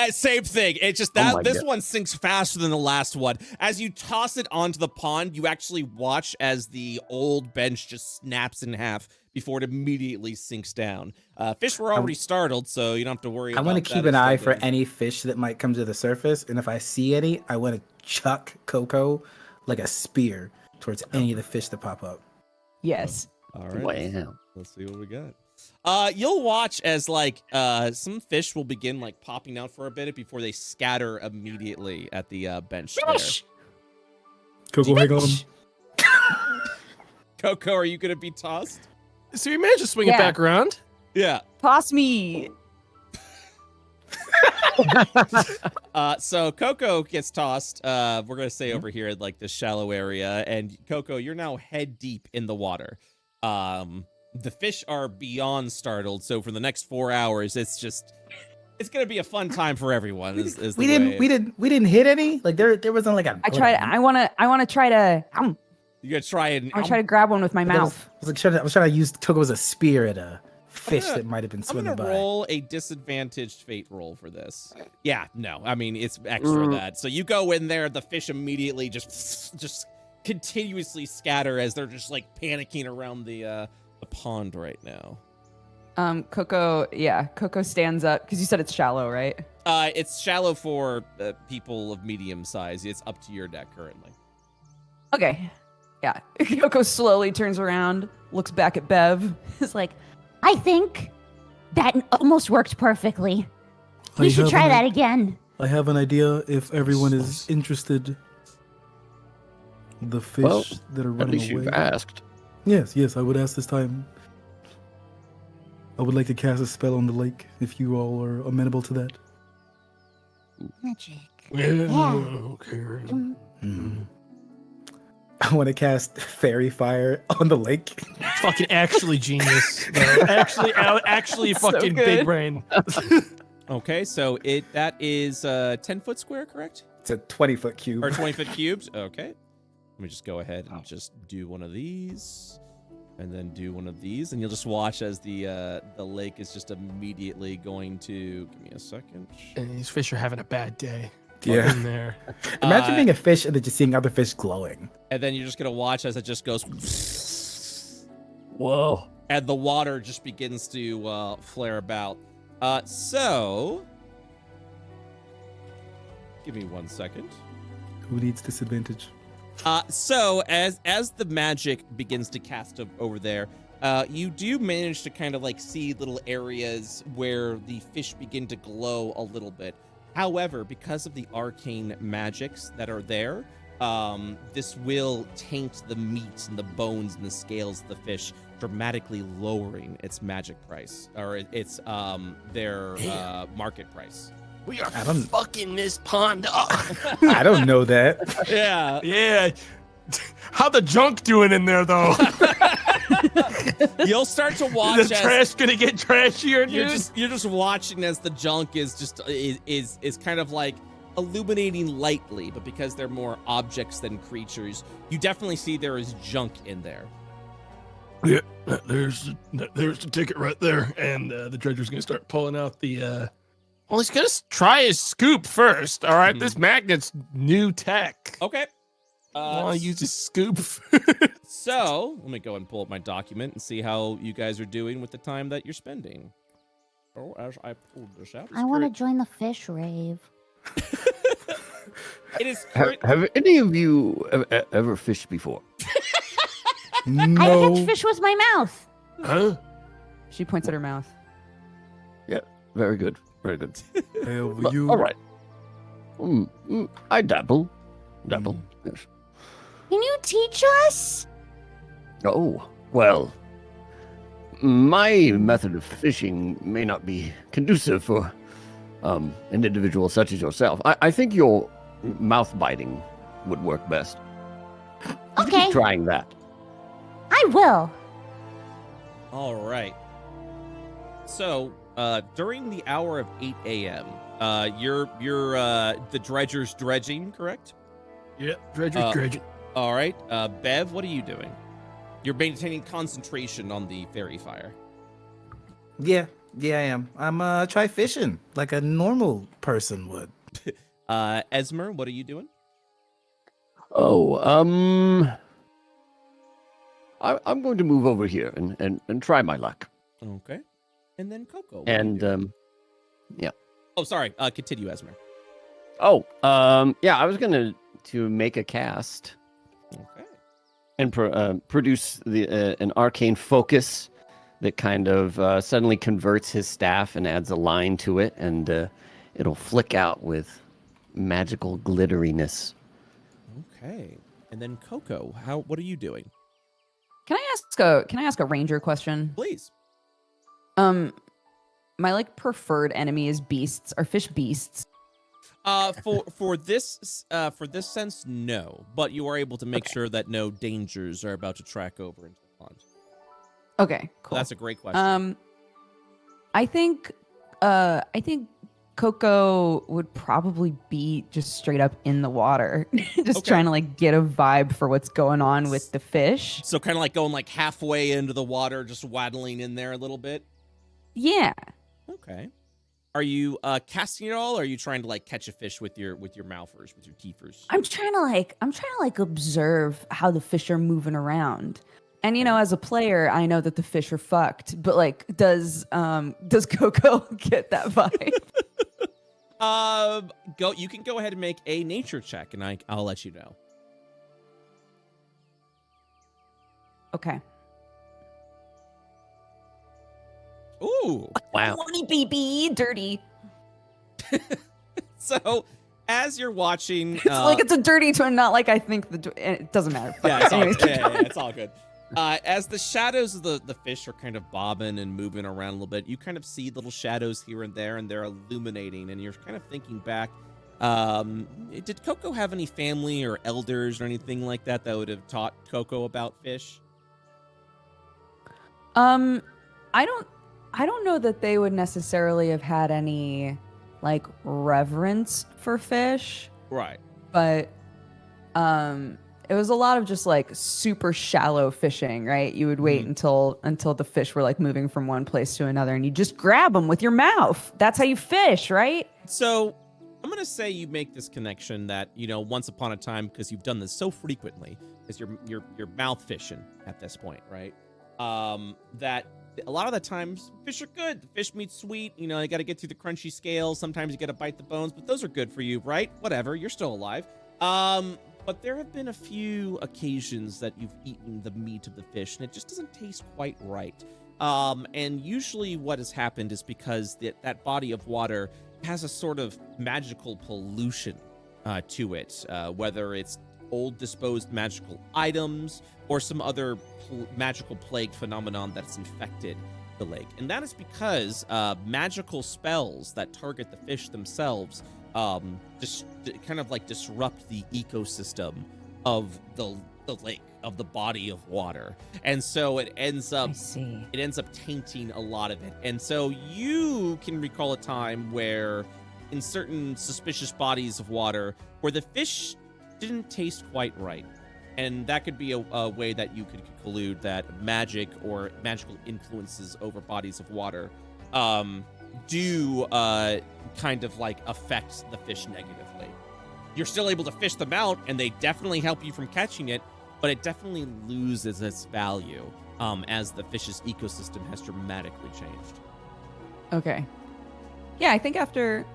Same thing. It's just Oh that my this God. one sinks faster than the last one. As you toss it onto the pond, you actually watch as the old bench just snaps in half before it immediately sinks down. Fish were already startled, so you don't have to worry I about want to keep that an eye for extending. any fish that might come to the surface, and if I see any, I want to chuck Coco like a spear towards any of the fish that pop up. Yes. All right. Wow. Let's see what we got. You'll watch as like some fish will begin like popping out for a bit before they scatter immediately at the bench Fish. Coco, hang on. there. Coco, are you gonna be tossed? So you managed to swing it Yeah. back around? Yeah. Toss me. So Coco gets tossed. We're gonna say over here, like this shallow area, and Coco, you're now head deep in the water. The fish are beyond startled. So for the next 4 hours, it's gonna be a fun time for everyone. Is We the didn't way. hit any. Like there wasn't like a. I want to try to. You gotta try and I want to try to grab one with my mouth. I was trying to use Coco as a spear at a fish gonna- that might have been I'm swimming gonna by. roll a disadvantaged fate roll for this. Yeah, no, I mean it's extra that. So you go in there, the fish immediately just continuously scatter as they're just like panicking around the pond right now. Coco stands up because you said it's shallow, right? It's shallow for people of medium size. It's up to your deck currently. Okay. Yeah. Coco slowly turns around, looks back at Bev. It's like, I think that almost worked perfectly. I We should have try an- that again. I have an idea if everyone is interested. The fish Well, that are At running least away. you've asked. Yes, I would ask this time. I would like to cast a spell on the lake if you all are amenable to that. Magic. Yeah, okay. Hmm. I want to cast fairy fire on the lake. Fucking actually genius. Bro. Actually So fucking good. big brain. Okay, so that is 10-foot square, correct? It's a 20-foot cube. Or 20-foot cubes? Okay. Let me just go ahead and just do one of these. And then do one of these. And you'll just watch as the lake is just immediately going to... Give me a second. And these fish are having a bad day. Yeah. In there. Imagine being a fish and then just seeing other fish glowing. And then you're just going to watch as it just goes... Whoa. And the water just begins to flare about. So give me 1 second. Who needs disadvantage? So as the magic begins to cast over there, you do manage to kind of like see little areas where the fish begin to glow a little bit. However, because of the arcane magics that are there, this will taint the meat and the bones and the scales of the fish, dramatically lowering its magic price or its their market price. We are fucking this pond up. I don't know that. Yeah. Yeah. How the junk doing in there though? You'll start to watch The as trash gonna get trashier, dude. you're just watching as the junk is just is kind of like illuminating lightly, but because they're more objects than creatures, you definitely see there is junk in there. Yeah, there's the ticket right there, and the dredger's gonna start pulling out the. Well, he's gonna try his scoop first. All right, this magnet's new tech. Okay. I want to use his scoop. So let me go and pull up my document and see how you guys are doing with the time that you're spending. Oh, as I pulled this out, I want to join the fish rave. It is. Have any of you ever fished before? I catch fish with my mouth. Huh? She points at her mouth. Yeah, very good. Very good. Have you? All right. I dabble. Yes. Can you teach us? Oh, well, my method of fishing may not be conducive for an individual such as yourself. I think your mouth biting would work best. You could Okay. keep trying that. I will. All right. So during the hour of 8 a.m., you're the dredger's dredging, correct? Yeah, dredger's dredging. All right. Bev, what are you doing? You're maintaining concentration on the fairy fire. Yeah, I am. I'm try fishing like a normal person would. Esmer, what are you doing? Oh, I'm going to move over here and try my luck. Okay. And then Coco. what are you And doing? yeah. Oh, sorry. Continue, Esmer. Oh, yeah, I was going to make a cast Okay. and produce an arcane focus that kind of suddenly converts his staff and adds a line to it, and it'll flick out with magical glitteriness. Okay. And then Coco, what are you doing? Can I ask a ranger question? Please. My like preferred enemy is beasts. Are fish beasts? For this sense, no. But you are able to make sure that no dangers are about to track over into the pond. Okay, cool. That's a great question. I think Coco would probably be just straight up in the water, just Okay. trying to like get a vibe for what's going on with the fish. So kind of like going like halfway into the water, just waddling in there a little bit. Yeah. Okay. Are you casting it all, or are you trying to like catch a fish with your mouthers, with your teethers? I'm trying to observe how the fish are moving around. And you know, as a player, I know that the fish are fucked, but like does Coco get that vibe? You can go ahead and make a nature check, and I'll let you know. Okay. Ooh. Wow. 20 baby, dirty. So as you're watching, It's like it's a dirty twin, not like I think it doesn't matter. Fuck yeah, it. it's all, Anyways, keep yeah, going. it's all good. As the shadows of the fish are kind of bobbing and moving around a little bit, you kind of see little shadows here and there, and they're illuminating, and you're kind of thinking back. Did Coco have any family or elders or anything like that would have taught Coco about fish? I don't know that they would necessarily have had any like reverence for fish, Right. but it was a lot of just like super shallow fishing, right? You would wait until the fish were like moving from one place to another, and you just grab them with your mouth. That's how you fish, right? So I'm going to say you make this connection that, you know, once upon a time, because you've done this so frequently, is you're mouth fishing at this point, right? That a lot of the times fish are good. The fish meat's sweet. You know, you got to get through the crunchy scales. Sometimes you got to bite the bones, but those are good for you, right? Whatever. You're still alive. But there have been a few occasions that you've eaten the meat of the fish and it just doesn't taste quite right. And usually what has happened is because that body of water has a sort of magical pollution to it, whether it's old disposed magical items or some other magical plague phenomenon that's infected the lake. And that is because magical spells that target the fish themselves just kind of like disrupt the ecosystem of the lake, of the body of water. And so it ends up tainting a lot of it. And so you can recall a time where in certain suspicious bodies of water where the fish didn't taste quite right. And that could be a way that you could conclude that magic or magical influences over bodies of water do kind of like affect the fish negatively. You're still able to fish them out, and they definitely help you from catching it, but it definitely loses its value as the fish's ecosystem has dramatically changed. Okay. Yeah, I think after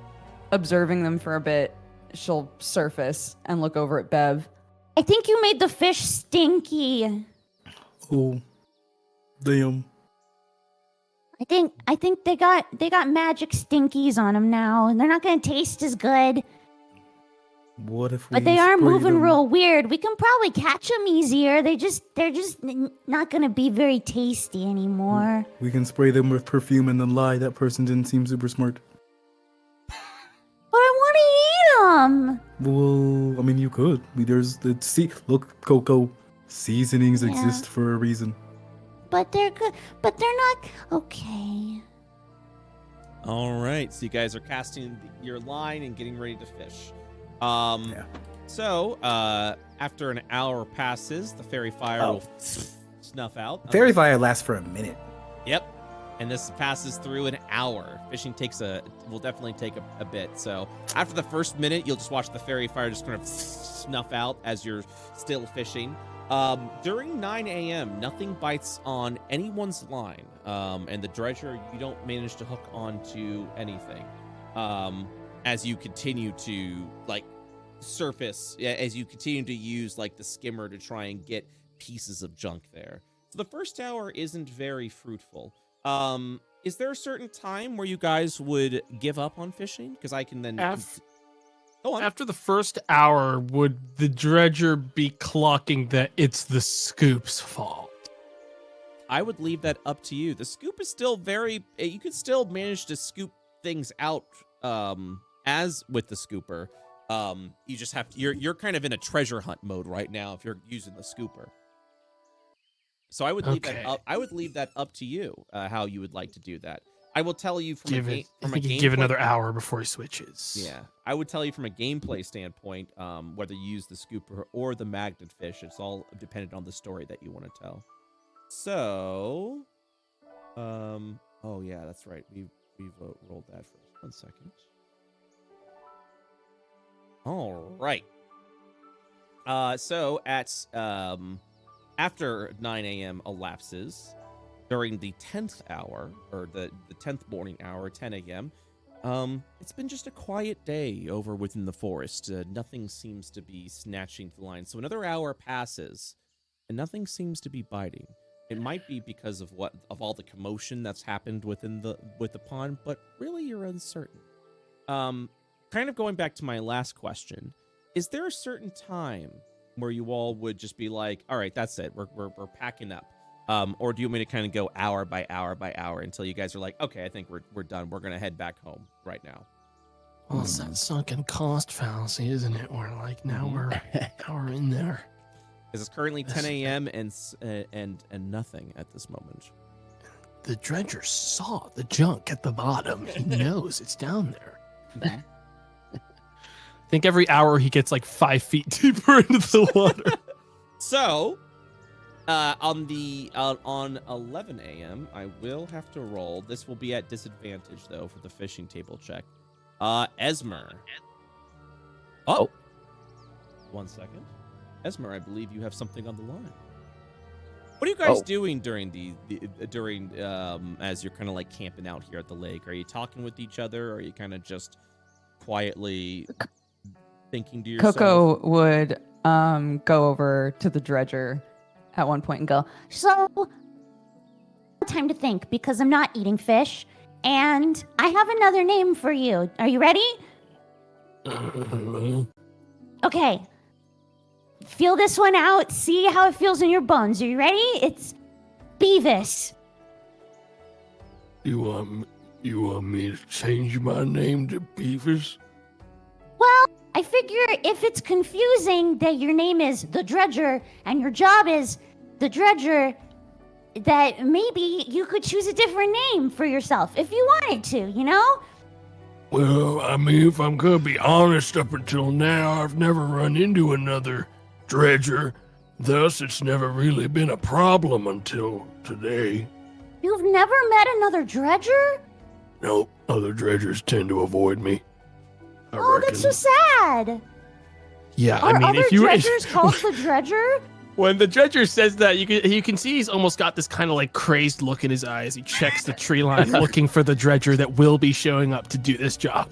observing them for a bit, she'll surface and look over at Bev. I think you made the fish stinky. Oh, damn. I think they got magic stinkies on them now, and they're not gonna taste as good. What if we But they are spray moving them? real weird. We can probably catch them easier. They're just not gonna be very tasty anymore. We can spray them with perfume and then lie that person didn't seem super smart. But I want to eat them. Well, I mean, you could. Look, Coco, seasonings Yeah. exist for a reason. But they're good. But they're not okay. All right, so you guys are casting your line and getting ready to fish. Yeah. So, after an hour passes, the fairy fire will snuff out. Fairy fire lasts for a minute. Yep. And this passes through an hour. Fishing will definitely take a bit. So after the first minute, you'll just watch the fairy fire just kind of snuff out as you're still fishing. During 9 a.m., nothing bites on anyone's line. And the dredger, you don't manage to hook onto anything. As you continue to surface, as you continue to use the skimmer to try and get pieces of junk there. So the first hour isn't very fruitful. Is there a certain time where you guys would give up on fishing? Because I can then go on. After the first hour, would the dredger be clocking that it's the scoop's fault? I would leave that up to you. The scoop is still you could still manage to scoop things out as with the scooper. You just have to, you're kind of in a treasure hunt mode right now if you're using the scooper. So I would leave that up. I would leave that up to you how you would like to do that. I will tell you from a gameplay. Give another hour before he switches. Yeah, I would tell you from a gameplay standpoint, whether you use the scooper or the magnet fish. It's all dependent on the story that you want to tell. So, oh yeah, that's right. We've rolled that first. 1 second. All right. So at after 9 a.m. elapses, during the 10th hour, or the 10th morning hour, 10 a.m., it's been just a quiet day over within the forest. Nothing seems to be snatching the line. So another hour passes, and nothing seems to be biting. It might be because of all the commotion that's happened with the pond, but really you're uncertain. Kind of going back to my last question, is there a certain time where you all would just be like, all right, that's it, we're packing up? Or do you want me to kind of go hour by hour by hour until you guys are like, okay, I think we're done. We're gonna head back home right now. Well, it's that sunken cost fallacy, isn't it? We're now we're in there. Because it's currently 10 a.m. and nothing at this moment. The dredger saw the junk at the bottom. He knows it's down there. I think every hour he gets 5 feet deeper into the water. So, on 11 a.m., I will have to roll. This will be at disadvantage though for the fishing table check. Esmer. Oh. 1 second. Esmer, I believe you have something on the line. What are you guys Oh. doing during as you're kind of like camping out here at the lake? Are you talking with each other, or are you kind of just quietly thinking to yourself? Coco would go over to the dredger at one point and go, So, time to think because I'm not eating fish, and I have another name for you. Are you ready? Okay. Feel this one out. See how it feels in your bones. Are you ready? It's Beavis. You want me to change my name to Beavis? Well, I figure if it's confusing that your name is the Dredger and your job is the Dredger, that maybe you could choose a different name for yourself if you wanted to, you know? Well, I mean, if I'm gonna be honest, up until now, I've never run into another dredger. Thus, it's never really been a problem until today. You've never met another Dredger? Nope, other dredgers tend to avoid me. I Oh, reckon. that's so sad. Yeah, Are I mean, other if you Dredgers called the Dredger? when the dredger says that, you can see he's almost got this kind of like crazed look in his eyes. He checks the tree line, looking for the dredger that will be showing up to do this job.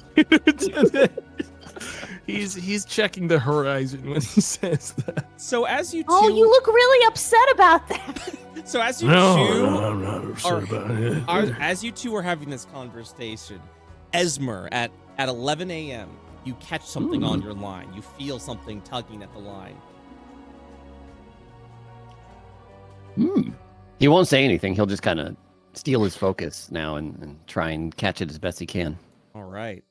he's checking the horizon when he says that. So as you two, Oh, you look really upset about that. so as you No, two, I'm not upset about it. as you two are having this conversation, Esmer at 11 a.m. you catch something on your line. You feel something tugging at the line. He won't say anything. He'll just kind of steal his focus now and try and catch it as best he can. All right.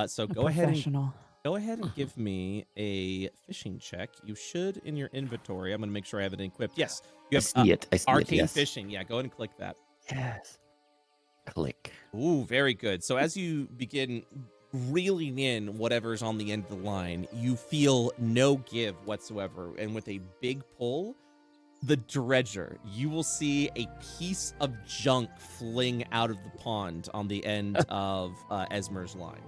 So a go ahead professional. and give me a fishing check. You should in your inventory. I'm going to make sure I have it equipped. Yes, you I have see it. I see it. arcane Yes. fishing. Yeah, go ahead and click that. Yes. Click. Ooh, very good. So as you begin reeling in whatever's on the end of the line, you feel no give whatsoever. And with a big pull, the dredger, you will see a piece of junk fling out of the pond on the end of Esmer's line.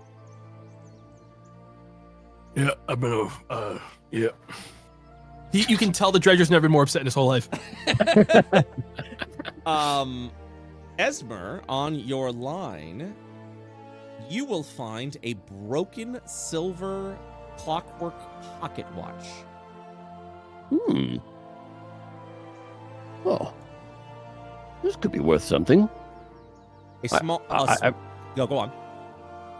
Yeah, I've been, yeah. You can tell the dredger's never been more upset in his whole life. Esmer, on your line, you will find a broken silver clockwork pocket watch. Oh. This could be worth something. A small. No, go on.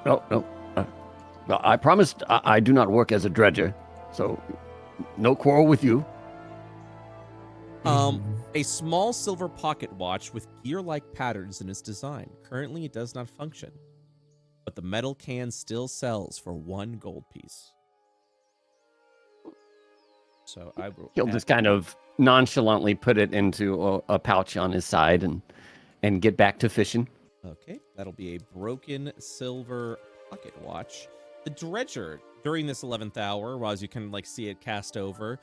No. I promised I do not work as a dredger, so no quarrel with you. A small silver pocket watch with gear-like patterns in its design. Currently, it does not function, but the metal can still sells for 1 gold piece. So I will. He'll just kind of nonchalantly put it into a pouch on his side and get back to fishing. Okay, that'll be a broken silver pocket watch. The dredger, during this 11th hour, while you can like see it cast over,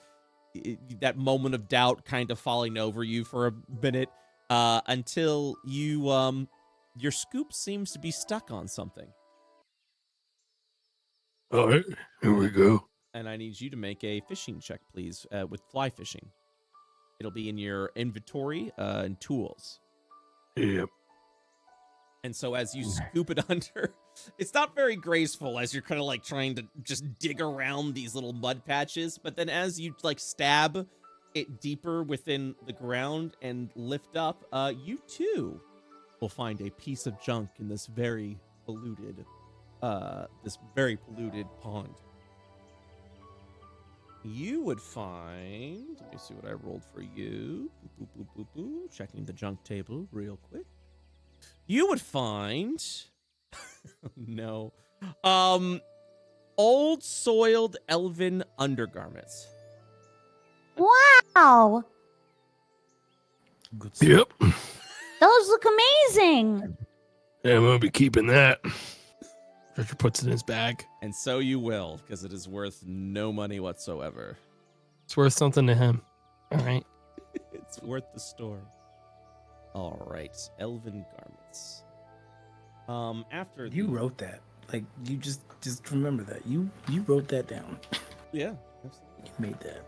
that moment of doubt kind of falling over you for a minute, until you your scoop seems to be stuck on something. All right, here we go. And I need you to make a fishing check, please, with fly fishing. It'll be in your inventory and tools. Yep. And so as you scoop it under, it's not very graceful as you're kind of like trying to just dig around these little mud patches. But then as you like stab it deeper within the ground and lift up, you too will find a piece of junk in this very polluted pond. You would find, let me see what I rolled for you. Boop, boop, boop, boop, boop. Checking the junk table real quick. You would find, no, old soiled elven undergarments. Wow. Good stuff. Yep. Those look amazing. Yeah, I'm gonna be keeping that. Dredger puts it in his bag. And so you will, because it is worth no money whatsoever. It's worth something to him. All right. It's worth the store. All right, elven garments. After You wrote that. Like you just remember that. You wrote that down. yeah, absolutely. You made that.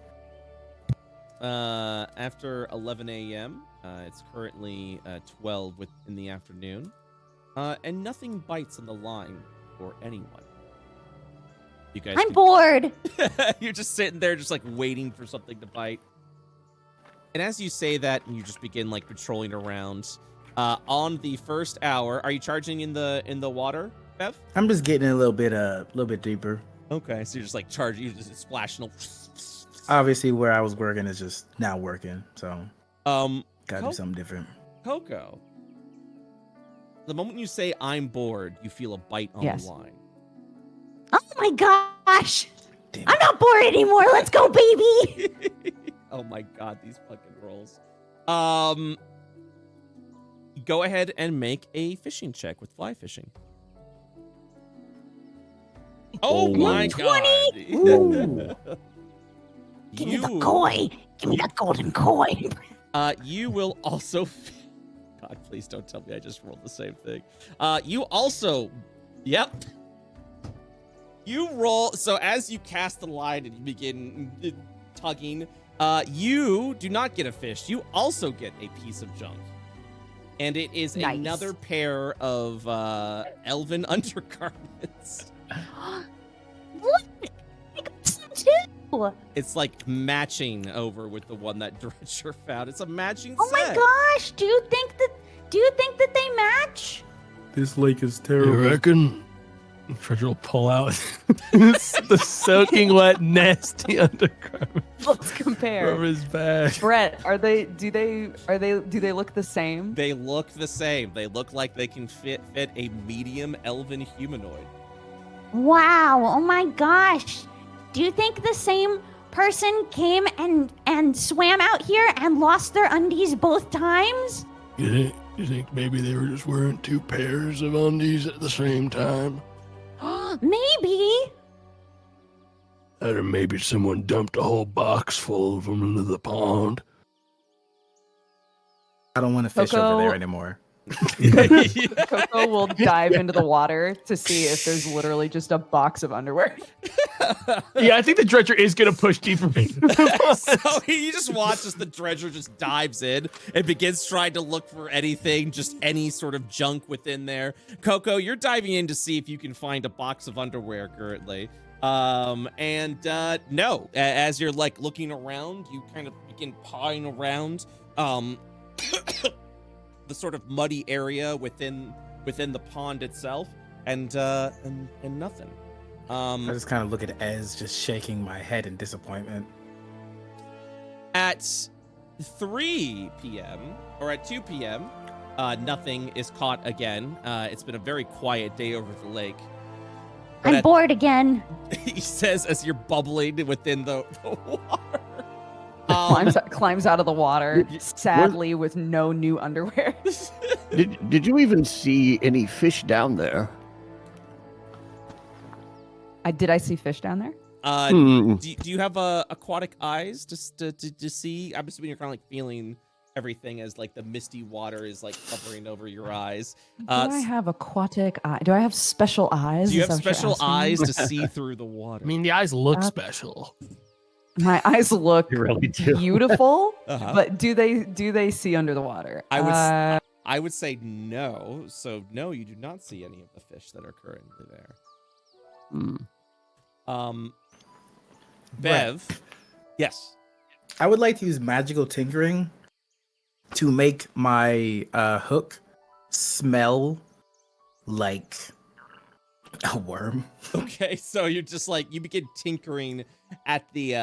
after 11 a.m. It's currently 12 in the afternoon, and nothing bites on the line for anyone. You guys, I'm bored. You're just sitting there, just like waiting for something to bite. And as you say that, you just begin like patrolling around. On the first hour, are you charging in the water, Bev? I'm just getting a little bit deeper. Okay, so you're just like charging, you're just splashing. Obviously, where I was working is just now working, so gotta do something different. Coco, the moment you say "I'm bored," you feel a bite on the line. Oh my gosh! Damn I'm not bored anymore. Let's go, baby. Oh my god, these fucking rolls. Go ahead and make a fishing check with fly fishing. Oh my god! Give me the koi. Give me that golden coin. You will also. God, please don't tell me I just rolled the same thing. You also. Yep. You roll. So as you cast the line and you begin tugging, you do not get a fish. You also get a piece of junk. And it is another pair of elven undergarments. What? I got some too. It's like matching over with the one that Dredger found. It's a matching Oh set. my gosh! Do you think that they match? This lake is You terrible. reckon? Dredger will pull out the soaking wet, nasty undergarment Let's compare. from his bag. Brett, do they look the same? They look the same. They look like they can fit a medium elven humanoid. Wow! Oh my gosh! Do you think the same person came and swam out here and lost their undies both times? You think maybe they were just wearing two pairs of undies at the same time? Maybe. Or maybe someone dumped a whole box full of them into the pond. I don't want to fish Coco. over there anymore. Coco will dive into the water to see if there's literally just a box of underwear. Yeah, I think the Dredger is gonna push deeper into the So he just watches the Dredger just dives in and begins trying to look for anything, just any sort of junk within there. Coco, you're diving in to see if you can find a box of underwear currently. No, as you're like looking around, you kind of begin pawing around the sort of muddy area within the pond itself, and nothing. I just kind of look at Ez, just shaking my head in disappointment. At 3 p.m. or at 2 p.m., nothing is caught again. It's been a very quiet day over the lake. But I'm bored again. He says as you're bubbling within the water. Climbs out of the water, sadly with no new underwear. Did you even see any fish down there? Did I see fish down there? Do you have aquatic eyes just to see? I'm assuming you're kind of like feeling everything as like the misty water is like covering over your eyes. Do I have aquatic eye? Do I have special eyes? Do you Is have that what you're special asking? eyes to see through the water? I mean, the eyes look special. My eyes look You really do. beautiful, Uh-huh. but do they see under the water? I would say no. So no, you do not see any of the fish that are currently there. Bev, yes. I would like to use magical tinkering to make my hook smell like a worm. Okay, so you're just like you begin tinkering at the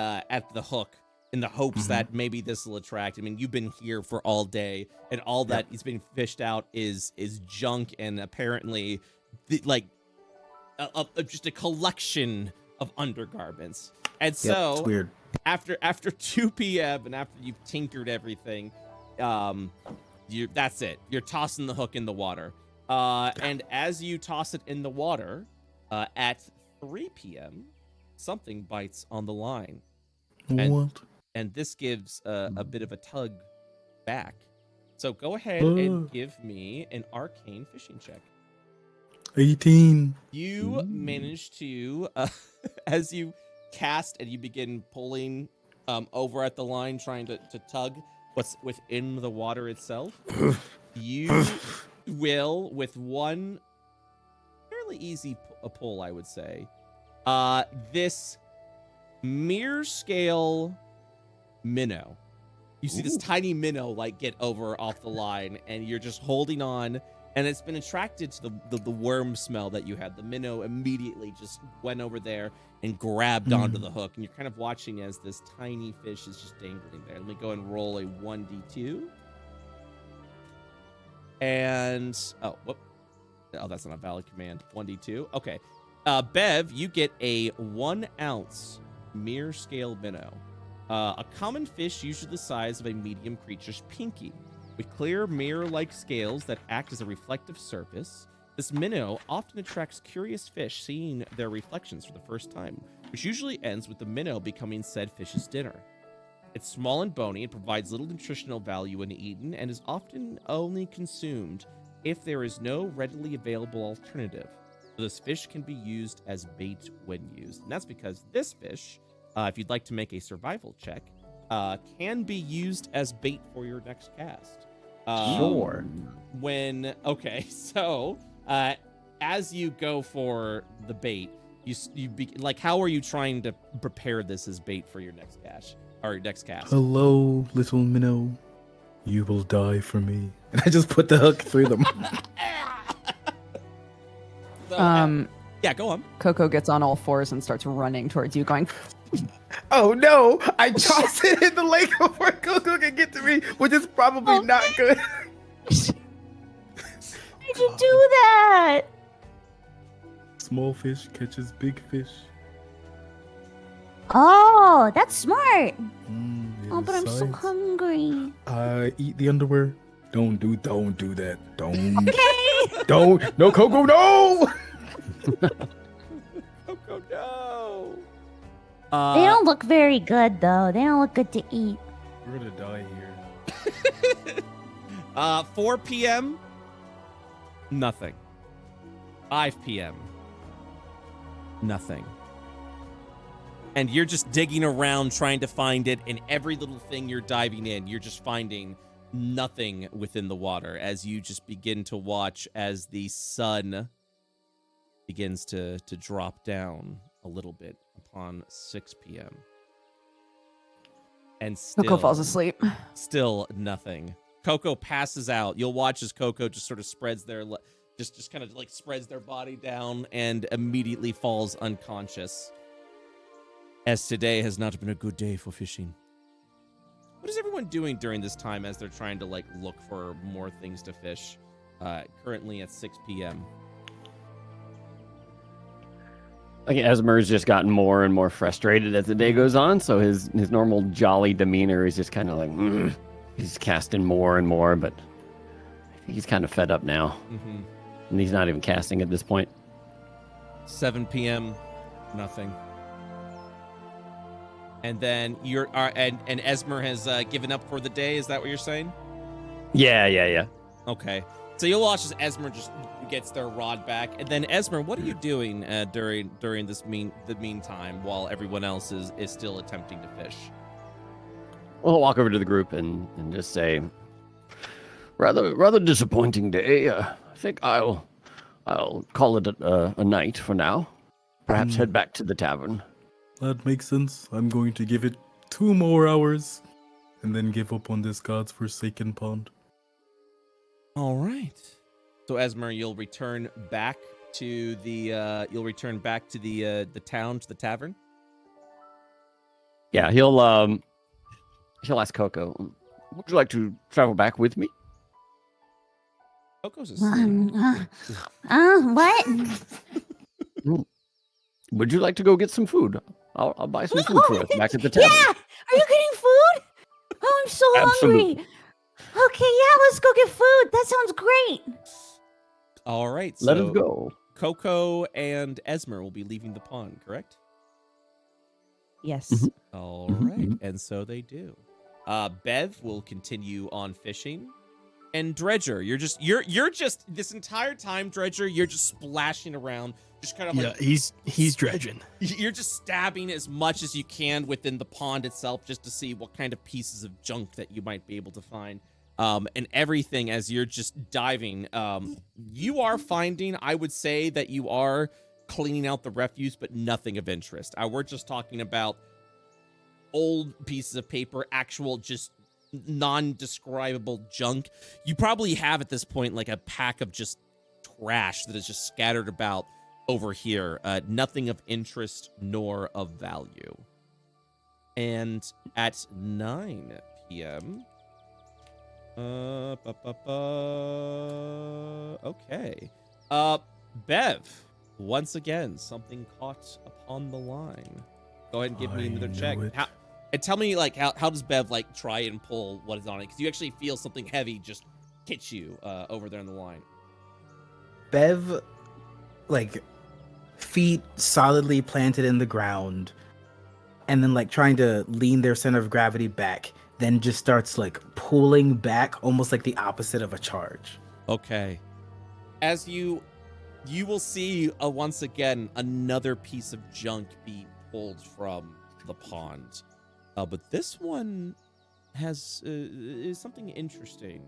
hook in the hopes that maybe this will attract. I mean, you've been here for all day, and all that is being fished out is junk, and apparently, just a collection of undergarments. And so, it's weird. after 2 p.m. and after you've tinkered everything, that's it. You're tossing the hook in the water. And as you toss it in the water, at 3 p.m., something bites on the line. What? And this gives a bit of a tug back. So go ahead and give me an arcane fishing check. 18. You manage to, as you cast and you begin pulling over at the line trying to tug what's within the water itself. You will, with one fairly easy pull, I would say, this mirror scale minnow. You see this tiny minnow like get over off the line, and you're just holding on, and it's been attracted to the worm smell that you had. The minnow immediately just went over there and grabbed onto the hook, and you're kind of watching as this tiny fish is just dangling there. Let me go and roll a 1d2. And oh, that's not a valid command. 1d2. Okay. Bev, you get a 1 ounce mirror scale minnow. A common fish usually the size of a medium creature's pinky, with clear mirror-like scales that act as a reflective surface. This minnow often attracts curious fish seeing their reflections for the first time, which usually ends with the minnow becoming said fish's dinner. It's small and bony and provides little nutritional value when eaten, and is often only consumed if there is no readily available alternative. So this fish can be used as bait when used. And that's because this fish, if you'd like to make a survival check, can be used as bait for your next cast. Sure. So as you go for the bait, how are you trying to prepare this as bait for your next cast? Hello, little minnow. You will die for me. And I just put the hook through them. Yeah, go on. Coco gets on all fours and starts running towards you, going, Oh no! I tossed it in the lake before Coco can get to me, which is probably not good. Why'd you do that? Small fish catches big fish. Oh, that's smart. Oh, but I'm so hungry. Eat the underwear. Don't do that. Don't. Okay. Don't. No, Coco, no! Coco, no! They don't look very good, though. They don't look good to eat. We're gonna die here. 4 p.m. Nothing. 5 p.m. Nothing. And you're just digging around trying to find it, and every little thing you're diving in, you're just finding nothing within the water as you just begin to watch as the sun begins to drop down a little bit upon 6 p.m. And still, Coco falls asleep. Still nothing. Coco passes out. You'll watch as Coco just sort of spreads their just kind of like spreads their body down and immediately falls unconscious. As today has not been a good day for fishing. What is everyone doing during this time as they're trying to like look for more things to fish? Currently at 6 p.m. I think Esmer's just gotten more and more frustrated as the day goes on, so his normal jolly demeanor is just kind of like, he's casting more and more, but I think he's kind of fed up now. Mm-hmm. And he's not even casting at this point. 7 p.m. Nothing. And then and Esmer has given up for the day. Is that what you're saying? Yeah. Okay. So you'll watch as Esmer just gets their rod back, and then Esmer, what are you doing during this the meantime while everyone else is still attempting to fish? Well, I'll walk over to the group and just say, rather disappointing day. I think I'll call it a night for now. Perhaps head back to the tavern. That makes sense. I'm going to give it 2 more hours and then give up on this god's forsaken pond. All right. So Esmer, you'll return back to the town, to the tavern. Yeah, he'll ask Coco, would you like to travel back with me? Coco's asleep. What? Would you like to go get some food? I'll buy some food for us back at the tavern. Yeah! Are you getting food? Oh, I'm so Absolutely. hungry. Okay, yeah, let's go get food. That sounds great. All right. Let so us go. Coco and Esmer will be leaving the pond, correct? Yes. Mhm. All right. And so they do. Bev will continue on fishing. And Dredger, you're just this entire time, Dredger, you're just splashing around, just kind of Yeah, he's dredging. You're just stabbing as much as you can within the pond itself, just to see what kind of pieces of junk that you might be able to find. And everything as you're just diving, you are finding, I would say that you are cleaning out the refuse, but nothing of interest. We're just talking about old pieces of paper, actual just non-describable junk. You probably have at this point like a pack of just trash that is just scattered about over here. Nothing of interest nor of value. And at 9 p.m. Okay. Bev, once again, something caught upon the line. Go ahead and give me another check. And tell me, like, how does Bev, like, try and pull what is on it? Because you actually feel something heavy just hit you over there on the line. Bev, like, feet solidly planted in the ground, and then, like, trying to lean their center of gravity back, then just starts, like, pulling back, almost like the opposite of a charge. Okay. As you will see, once again, another piece of junk be pulled from the pond. But this one has is something interesting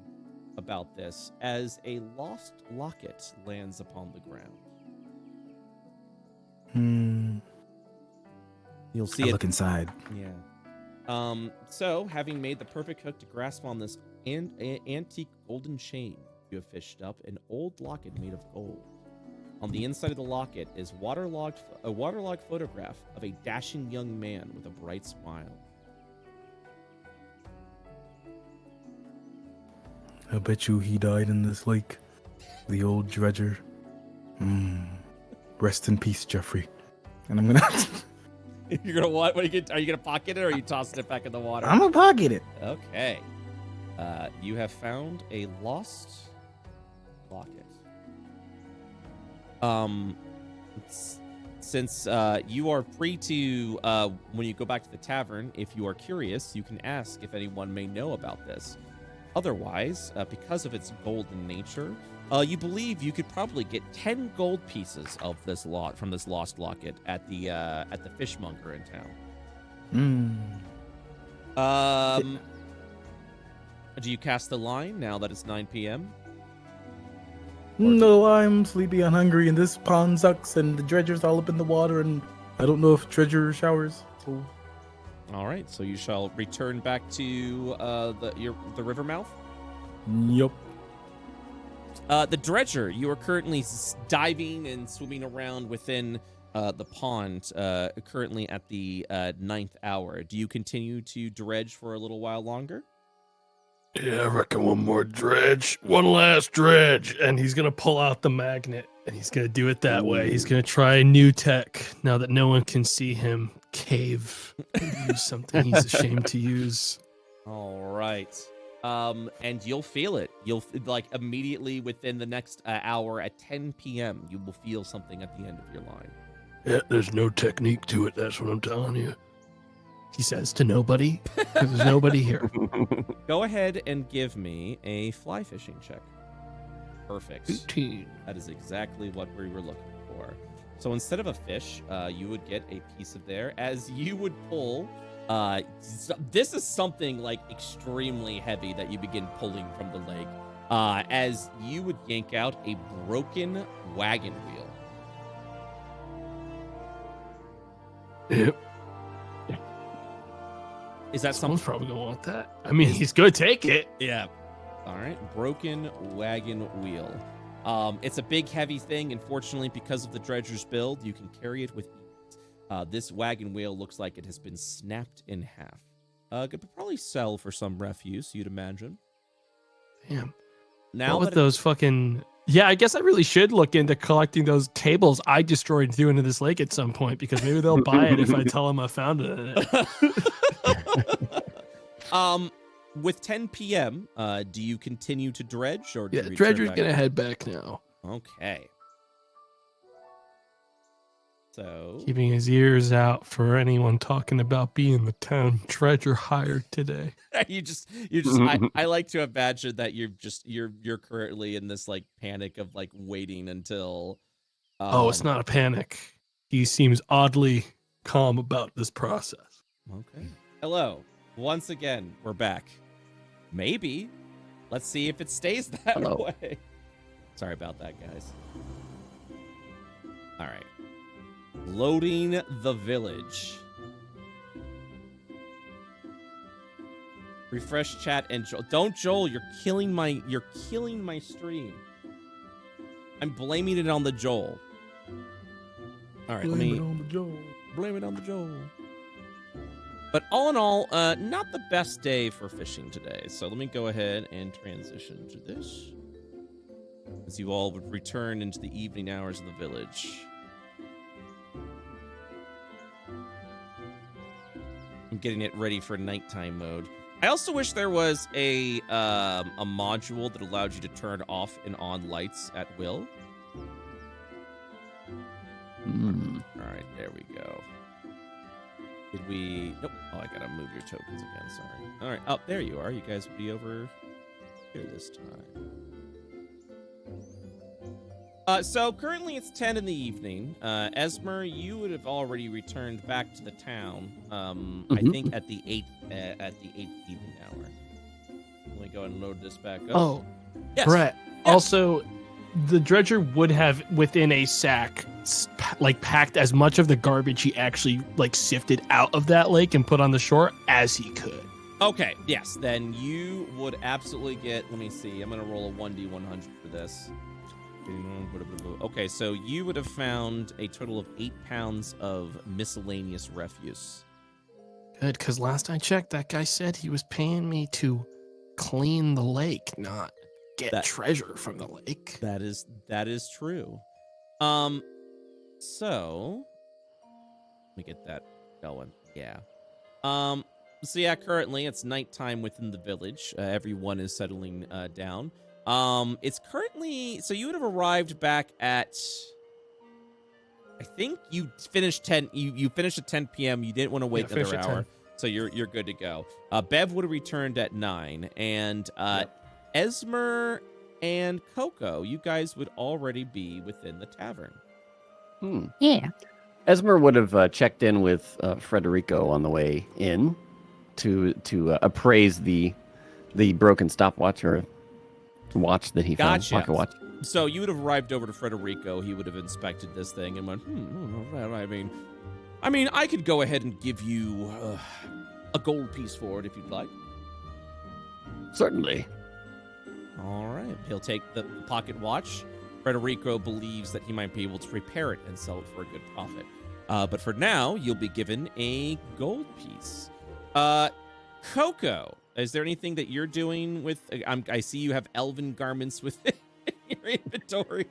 about this, as a lost locket lands upon the ground. You'll see I it. look inside. Yeah. So, having made the perfect hook to grasp on this antique golden chain, you have fished up an old locket made of gold. On the inside of the locket is a waterlogged photograph of a dashing young man with a bright smile. I bet you he died in this lake. The old dredger. Rest in peace, Jeffrey. And I'm gonna... You're gonna what? Are you gonna pocket it, or are you tossing it back in the water? I'm gonna pocket it. Okay. You have found a lost locket. Since you are free to, when you go back to the tavern, if you are curious, you can ask if anyone may know about this. Otherwise, because of its golden nature, you believe you could probably get 10 gold pieces of this lot from this lost locket at the fishmonger in town. Do you cast the line now that it's 9 p.m.? No, I'm sleepy and hungry, and this pond sucks, and the dredger's all up in the water, and I don't know if dredger showers. So... All right, so you shall return back to the river mouth. Yup. The dredger, you are currently diving and swimming around within the pond, currently at the 9th hour. Do you continue to dredge for a little while longer? Yeah, I reckon one more dredge. One last dredge. And he's going to pull out the magnet, and he's going to do it that way. He's going to try new tech now that no one can see him cave and use something he's ashamed to use. All right. And you'll feel it. You'll like immediately within the next hour at 10 p.m. you will feel something at the end of your line. Yeah, there's no technique to it. That's what I'm telling you. He says to nobody, because there's nobody here. Go ahead and give me a fly fishing check. Perfect. 18. That is exactly what we were looking for. So instead of a fish, you would get a piece of there. As you would pull, this is something like extremely heavy that you begin pulling from the lake. As you would yank out a broken wagon wheel. Yep. Is that Someone's something? probably going to want that. I mean, he's going to take it. Yeah. All right. Broken wagon wheel. It's a big, heavy thing. Unfortunately, because of the dredger's build, you can carry it with ease. This wagon wheel looks like it has been snapped in half. Could probably sell for some refuse, you'd imagine. Damn. Now what with that those fucking... Yeah, I guess I really should look into collecting those tables I destroyed and threw into this lake at some point, because maybe they'll buy it if I tell them I found it in it. With 10 p.m., do you continue to dredge, or do Yeah, you return Dredger's back? going to head back now. Okay. So Keeping his ears out for anyone talking about being the town treasurer hired today. you just I like to imagine that you're currently in this like panic of like waiting until Oh, it's not a panic. He seems oddly calm about this process. Okay. Hello. Once again, we're back. Maybe. Let's see if it stays that way. Sorry about that, guys. All right. Loading the village. Refresh chat and Joel. Don't Joel, you're killing my stream. I'm blaming it on the Joel. All right, Blame it on the Joel. blame it on the Joel. But all in all, not the best day for fishing today. So let me go ahead and transition to this. As you all would return into the evening hours of the village. I'm getting it ready for nighttime mode. I also wish there was a module that allowed you to turn off and on lights at will. All right, there we go. Did we? Nope. Oh, I gotta move your tokens again. Sorry. All right. Oh, there you are. You guys will be over here this time. So currently it's 10 in the evening. Esmer, you would have already returned back to the town. I think at the 8th evening hour. Let me go ahead and load this back up. Oh, yes. Brett. Yes. Also, the dredger would have within a sack like packed as much of the garbage he actually like sifted out of that lake and put on the shore as he could. Okay, yes, then you would absolutely get, let me see, I'm gonna roll a 1d100 for this. Okay, so you would have found a total of 8 pounds of miscellaneous refuse. Good, because last I checked, that guy said he was paying me to clean the lake, not get treasure from the lake. That is true. So let me get that going. Yeah. So yeah, currently it's nighttime within the village. Everyone is settling down. It's currently, so you would have arrived back at, I think you finished you finished at 10 p.m. You didn't want to wait another hour. So you're good to go. Bev would have returned at 9, and Esmer and Coco, you guys would already be within the tavern. Yeah. Esmer would have checked in with Frederico on the way in to appraise the broken stopwatch or watch that he found. Gotcha. Pocket watch. So you would have arrived over to Frederico. He would have inspected this thing and went, I mean, I could go ahead and give you a gold piece for it if you'd like. Certainly. All right. He'll take the pocket watch. Frederico believes that he might be able to repair it and sell it for a good profit. But for now, you'll be given a gold piece. Coco, is there anything that you're doing with... I see you have elven garments within your inventory.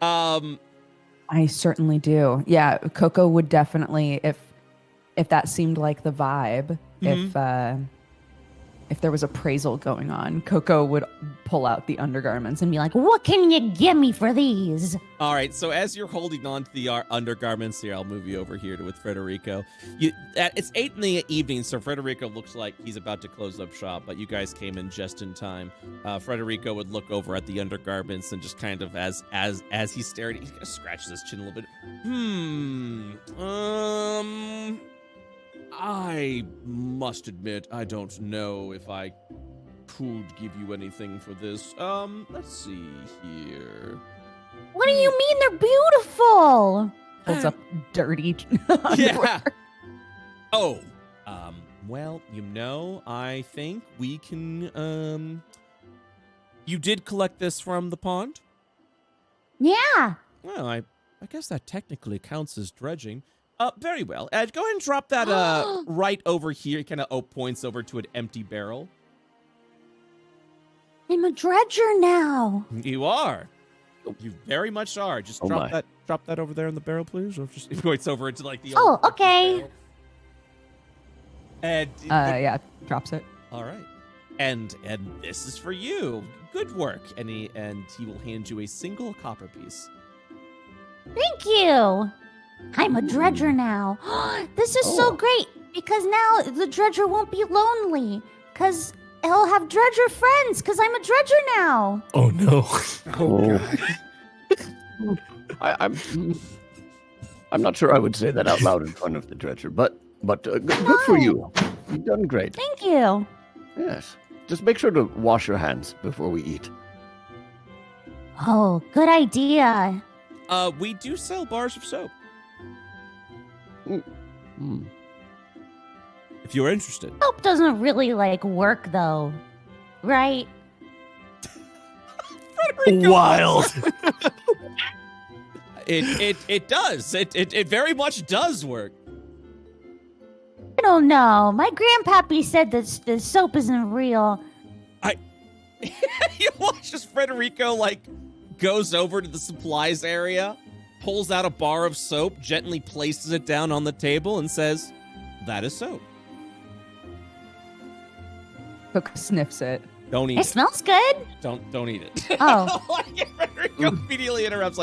I certainly do. Yeah, Coco would definitely, if that seemed like the vibe, if there was appraisal going on, Coco would pull out the undergarments and be like, What can you give me for these? All right, so as you're holding on to the undergarments here, I'll move you over here with Frederico. It's 8 in the evening, so Frederico looks like he's about to close up shop, but you guys came in just in time. Frederico would look over at the undergarments and just kind of as he's staring, he kind of scratches his chin a little bit. I must admit, I don't know if I could give you anything for this. Let's see here. What do you mean they're beautiful? holds up dirty Yeah. Oh, well, I think we can, you did collect this from the pond? Yeah. Well, I guess that technically counts as dredging. Very well. Go ahead and drop that right over here. Kind of points over to an empty barrel. I'm a dredger now. You are. You very much are. Just drop that over there in the barrel, please. Or just points over into like the. Oh, okay. And yeah, drops it. all right. And this is for you. Good work. And he will hand you a single copper piece. Thank you. I'm a dredger now. This is so great because now the dredger won't be lonely because he'll have dredger friends because I'm a dredger now. Oh no. Oh. I'm not sure I would say that out loud in front of the dredger, but good for you. You've done great. Thank you. Yes. Just make sure to wash your hands before we eat. Oh, good idea. We do sell bars of soap. Hmm. If you're interested. Soap doesn't really work though, right? Wild. It does. It very much does work. I don't know. My grandpappy said that the soap isn't real. You watch as Frederico goes over to the supplies area, pulls out a bar of soap, gently places it down on the table, and says, "That is soap." Coco sniffs it. Don't eat It it. smells good. Don't eat it. Oh. Frederico immediately interrupts,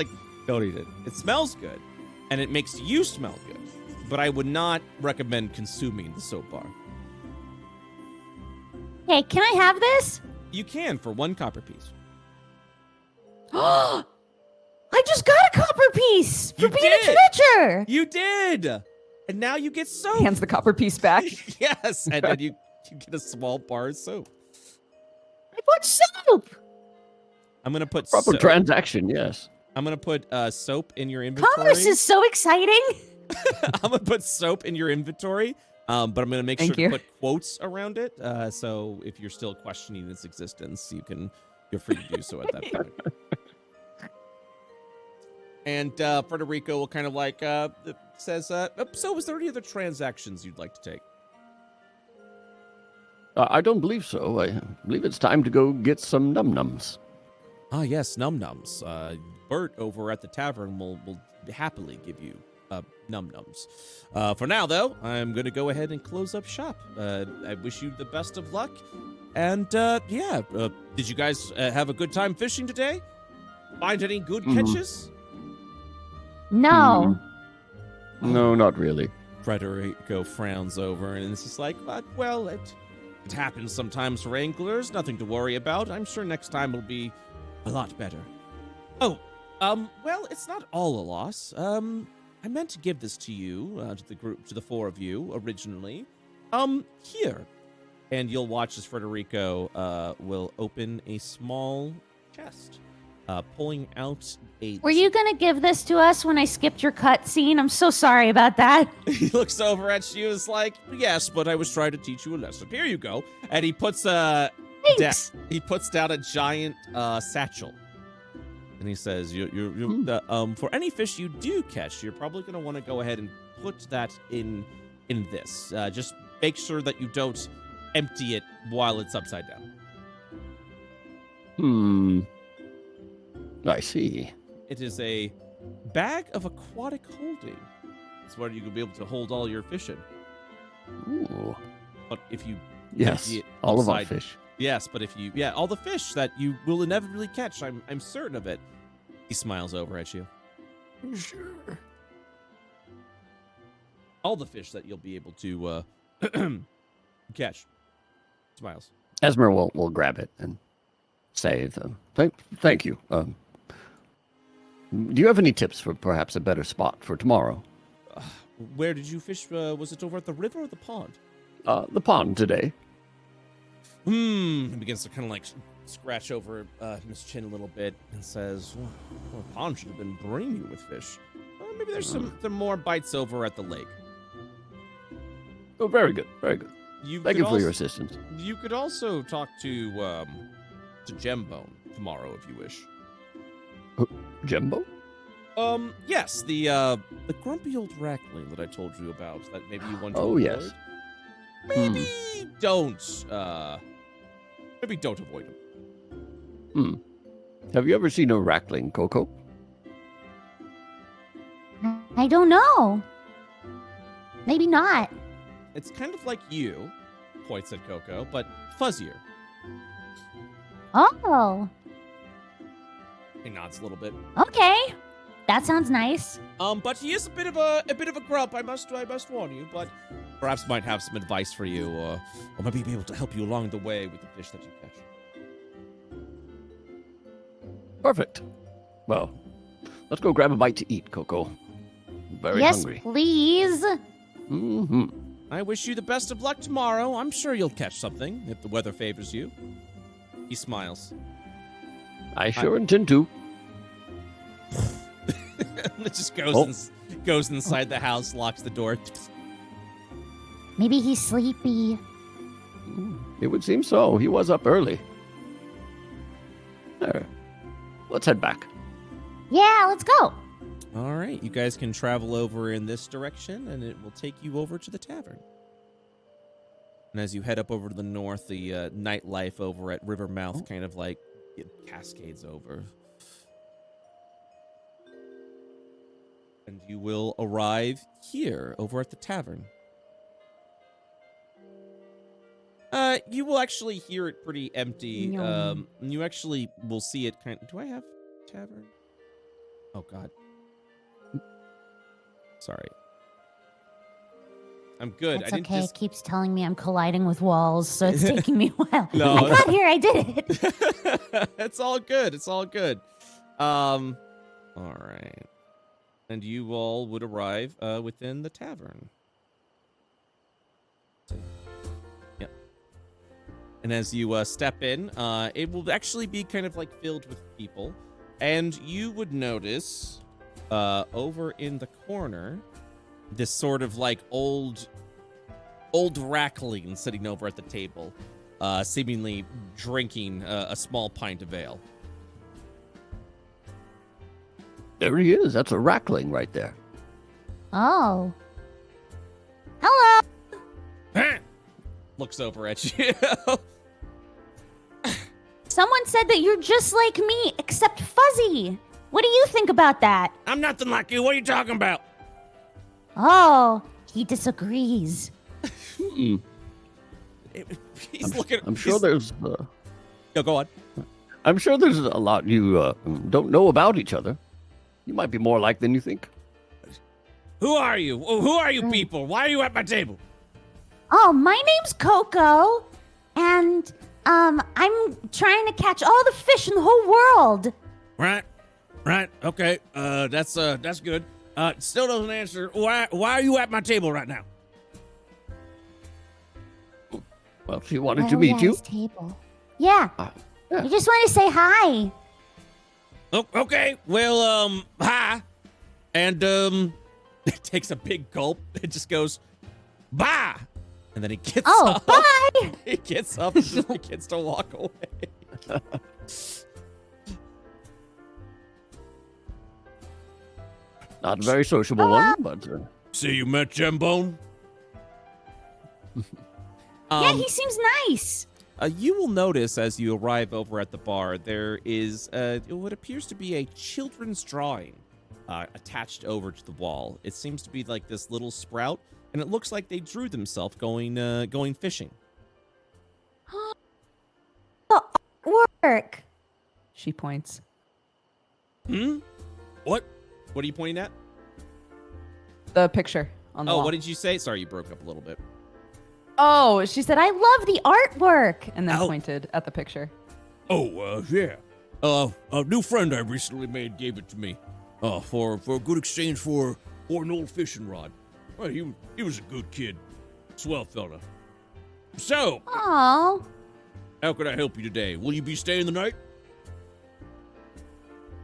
don't eat it. It smells good, and it makes you smell good. But I would not recommend consuming the soap bar. Hey, can I have this? You can for 1 copper piece. I just got a copper piece for You being a did. dredger. You did! And now you get soap. Hands the copper piece back. Yes, and then you get a small bar of soap. I bought soap. I'm gonna put Proper soap. transaction, yes. I'm gonna put soap in your inventory. Commerce is so exciting. I'm gonna put soap in your inventory, but I'm gonna make Thank sure you. to put quotes around it. So if you're still questioning its existence, you're free to do so at that point. And Frederico will kind of says, "So, is there any other transactions you'd like to take?" I don't believe so. I believe it's time to go get some num-nums. Ah, yes, num-nums. Bert over at the tavern will happily give you num-nums. For now, though, I'm going to go ahead and close up shop. I wish you the best of luck. And, did you guys have a good time fishing today? Find any good catches? No. No, not really. Frederico frowns over and is just well, it happens sometimes for anglers. Nothing to worry about. I'm sure next time will be a lot better. Oh, well, it's not all a loss. I meant to give this to you, to the 4 of you originally. Here. And you'll watch as Frederico will open a small chest, pulling out a... Were you going to give this to us when I skipped your cutscene? I'm so sorry about that. He looks over at you, is yes, but I was trying to teach you a lesson. Here you go. And he puts Thanks. he puts down a giant satchel. And he says, for any fish you do catch, you're probably going to want to go ahead and put that in this. Just make sure that you don't empty it while it's upside down. I see. It is a bag of aquatic holding. It's where you can be able to hold all your fish in. Ooh. But if you Yes, empty it all of our upside- fish. Yes, but if you, all the fish that you will inevitably catch, I'm certain of it. He smiles over at you. Sure. All the fish that you'll be able to catch. Smiles. Esmer will grab it and say, thank you. Do you have any tips for perhaps a better spot for tomorrow? Where did you fish? Was it over at the river or the pond? The pond today. He begins to kind of scratch over his chin a little bit and says, well, the pond should have been bringing you with fish. Maybe there's some more bites over at the lake. Oh, very good, very good. Thank you for your also- assistance. You could also talk to Gembone tomorrow if you wish. Jembo? Yes, the grumpy old rackling that I told you about that maybe you want to Oh, avoid. yes. Maybe don't avoid him. Have you ever seen a rackling, Coco? I don't know. Maybe not. It's kind of like you, points at Coco, but fuzzier. Oh, He nods a little bit. okay. That sounds nice. But he is a bit of a grump. I must warn you. But perhaps might have some advice for you, or maybe be able to help you along the way with the fish that you catch. Perfect. Well, let's go grab a bite to eat, Coco. Very yes, hungry. please. Mm-hmm. I wish you the best of luck tomorrow. I'm sure you'll catch something if the weather favors you. He smiles. I sure intend to. It just goes inside the house, locks the door. Maybe he's sleepy. It would seem so. He was up early. There. Let's head back. Yeah, let's go. All right, you guys can travel over in this direction, and it will take you over to the tavern. And as you head up over to the north, the nightlife over at Rivermouth kind of like it cascades over. And you will arrive here, over at the tavern. You will actually hear it pretty empty. You actually will see it kind of... Do I have tavern? Oh, God. Sorry. I'm good. That's I didn't okay. It keeps telling me I'm colliding with walls, so it's taking me a while. No. I got here. I did it. It's all good. It's all good. All right. And you all would arrive within the tavern. Yep. And as you step in, it will actually be kind of like filled with people. And you would notice over in the corner, this sort of like old rackling sitting over at the table, seemingly drinking a small pint of ale. There he is. That's a rackling right there. Oh. Hello. Looks over at you. Someone said that you're just like me, except fuzzy. What do you think about that? I'm nothing like you. What are you talking about? Oh, he disagrees. Hmm. He's looking. I'm sure there's. Yo, go on. I'm sure there's a lot you don't know about each other. You might be more alike than you think. Who are you? Who are you people? Why are you at my table? Oh, my name's Coco, and I'm trying to catch all the fish in the whole world. Right. Okay. That's good. Still doesn't answer. Why are you at my table right now? Well, she wanted to meet you. His table. Yeah. Yeah. I just want to say hi. Oh, okay. Well, hi. And it takes a big gulp. It just goes, bye. And then he gets up. Bye. He gets up and just begins to walk away. Not a very sociable one, but... See, you met Jambone? Yeah, he seems nice. You will notice as you arrive over at the bar, there is what appears to be a children's drawing attached over to the wall. It seems to be like this little sprout, and it looks like they drew themselves going fishing. The artwork. She points. What? What are you pointing at? The picture on the wall. What did you say? Sorry, you broke up a little bit. Oh, she said, I love the artwork. And then Ow. pointed at the picture. Oh, yeah. A new friend I recently made gave it to me. For a good exchange for an old fishing rod. Well, he was a good kid. Swell fella. So, Oh. how can I help you today? Will you be staying the night?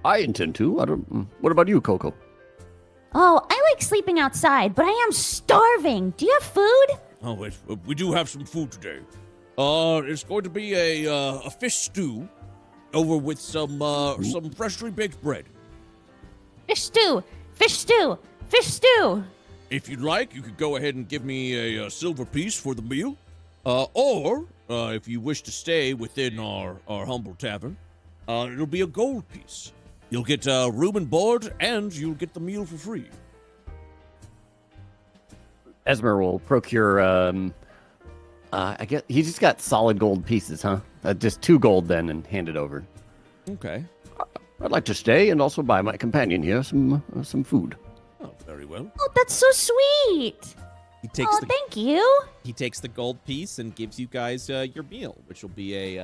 I intend to. What about you, Coco? Oh, I like sleeping outside, but I am starving. Do you have food? Oh, we do have some food today. It's going to be a fish stew over with some freshly baked bread. Fish stew. Fish stew. Fish stew. If you'd like, you could go ahead and give me a silver piece for the meal. Or if you wish to stay within our humble tavern, it'll be a gold piece. You'll get room and board, and you'll get the meal for free. Esmer will procure, I guess he just got solid gold pieces, huh? Just 2 gold then and hand it over. Okay. I'd like to stay and also buy my companion here some food. Oh, very well. Oh, that's so sweet. He takes Oh, the thank you. he takes the gold piece and gives you guys your meal, which will be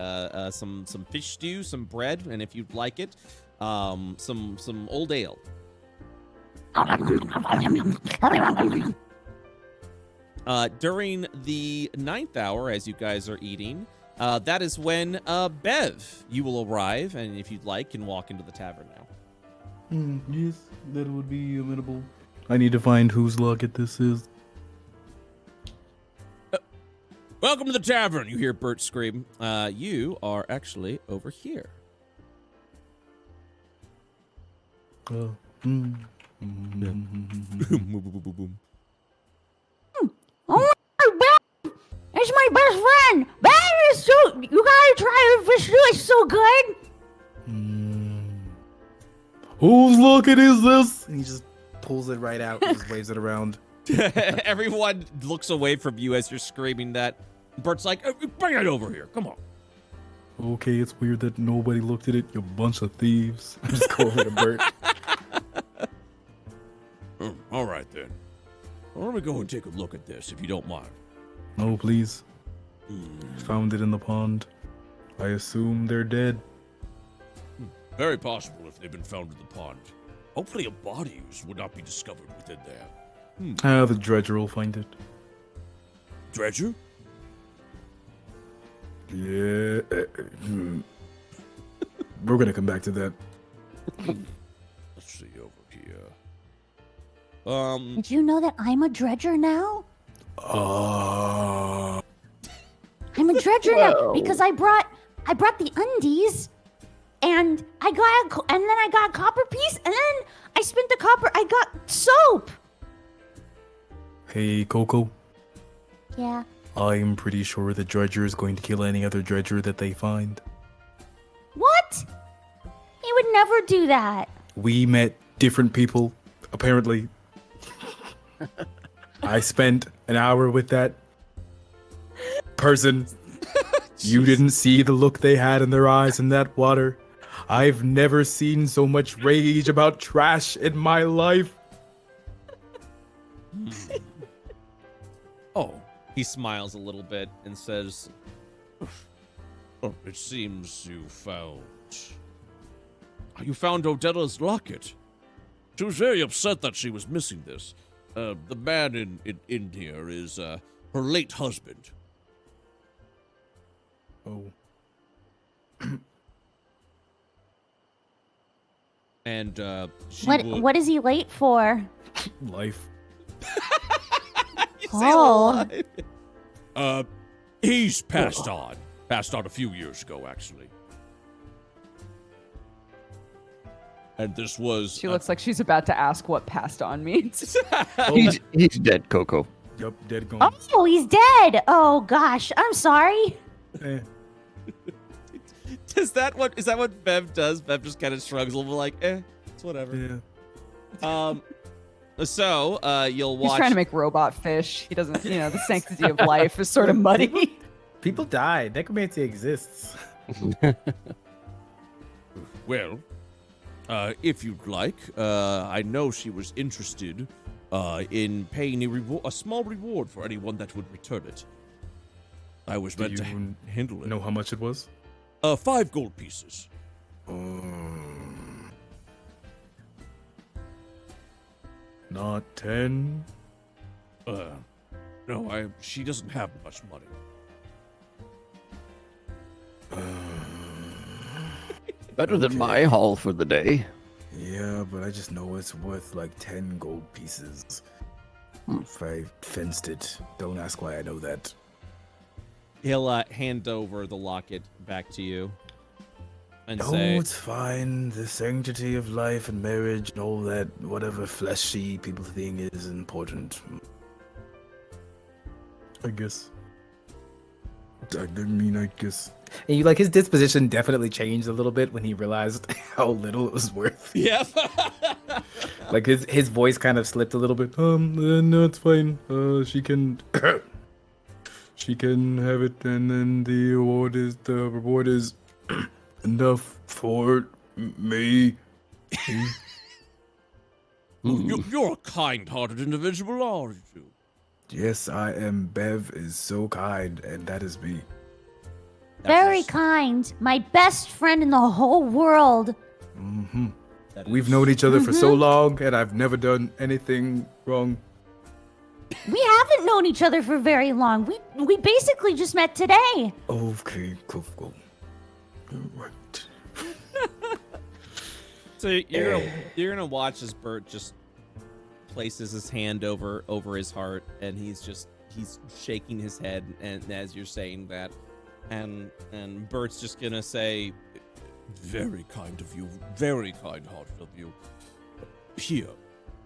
some fish stew, some bread, and if you'd like it, some old ale. During the 9th hour, as you guys are eating, that is when Bev, you will arrive, and if you'd like, can walk into the tavern now. Yes, that would be amenable. I need to find whose locket this is. Welcome to the tavern, you hear Bert scream. You are actually over here. Oh, Boom, boom, boom, boom, boom. Oh my God! It's my best friend. That is so. You gotta try it. Fish stew. It's so good. whose locket is this? And he just pulls it right out and just waves it around. Everyone looks away from you as you're screaming that. Bert's like, bring it over here. Come on. Okay, it's weird that nobody looked at it, you bunch of thieves. Just go over to Bert. All right, then. Well, let me go and take a look at this, if you don't mind. No, please. Found it in the pond. I assume they're dead. Very possible if they've been found in the pond. Hopefully a bodies would not be discovered within there. The dredger will find it. Dredger? Yeah. We're gonna come back to that. Let's see over here. Did you know that I'm a dredger now? Uh, I'm a dredger now because I brought the undies, and then I got a copper piece, and then I spent the copper. I got soap. Hey, Coco. Yeah. I'm pretty sure the dredger is going to kill any other dredger that they find. What? He would never do that. We met different people, apparently. I spent an hour with that person. You didn't see the look they had in their eyes in that water. I've never seen so much rage about trash in my life. Oh. He smiles a little bit and says, Oh, it seems you found Odella's locket. She was very upset that she was missing this. The man in here is her late husband. Oh. and she What is he late for? Life. You say Oh. alive. He's passed on. Passed on a few years ago, actually. And this was... She looks like she's about to ask what passed on means. He's dead, Coco. Yup, dead gone. Oh, he's dead. Oh gosh, I'm sorry. Eh. Is that what Bev does? Bev just kind of shrugs a little bit like, it's whatever. Yeah. So, you'll watch... He's trying to make robot fish. He doesn't, the sanctity of life is sort of muddy. People die. Necromancy exists. Well, if you'd like, I know she was interested in paying a small reward for anyone that would return it. I was meant to handle it. Know how much it was? 5 gold pieces. Not 10. No, she doesn't have much money. Better than my haul for the day. Yeah, but I just know it's worth like 10 gold pieces. If I fenced it. Don't ask why I know that. He'll hand over the locket back to you and Oh, say, it's fine. The sanctity of life and marriage and all that, whatever fleshy people think is important. I guess. I guess. And you like his disposition definitely changed a little bit when he realized how little it was worth. yeah. Like his voice kind of slipped a little bit. No, it's fine. She can she can have it, and then the reward is enough for Me? You're a kind-hearted individual, aren't you? Yes, I am. Bev is so kind, and that is me. Very kind. My best friend in the whole world. Mm-hmm. We've known each other for so long, and I've never done anything wrong. We haven't known each other for very long. We basically just met today. Okay, cool. All right. So you're gonna watch as Bert just places his hand over his heart, and he's shaking his head, and as you're saying that, and Bert's just gonna say, "Very kind of you, very kind-hearted of you." Here,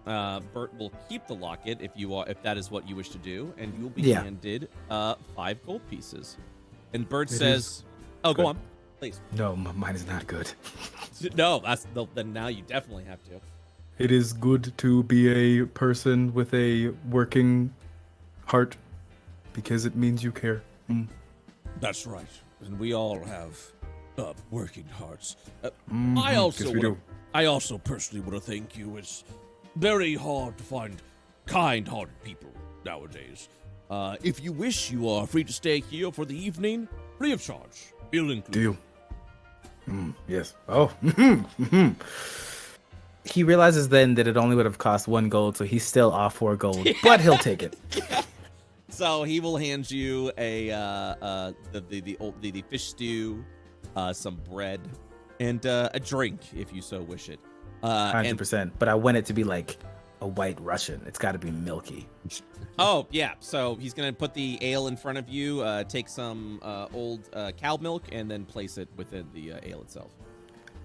Bert will keep the locket if that is what you wish to do, and you'll be handed 5 gold pieces. And Bert says, "Oh, go on, please." No, mine is not good. No, then now you definitely have to. It is good to be a person with a working heart because it means you care. That's right, and we all have working hearts. Yes, we do. I also personally want to thank you. It's very hard to find kind-hearted people nowadays. If you wish, you are free to stay here for the evening, free of charge. Bill included. Deal. Yes. Oh. He realizes then that it only would have cost 1 gold, so he's still off 4 gold, but he'll take it. So he will hand you the fish stew, some bread, and a drink if you so wish it. 100%. But I want it to be like a white Russian. It's got to be milky. Oh yeah. So he's gonna put the ale in front of you. Take some old cow milk and then place it within the ale itself.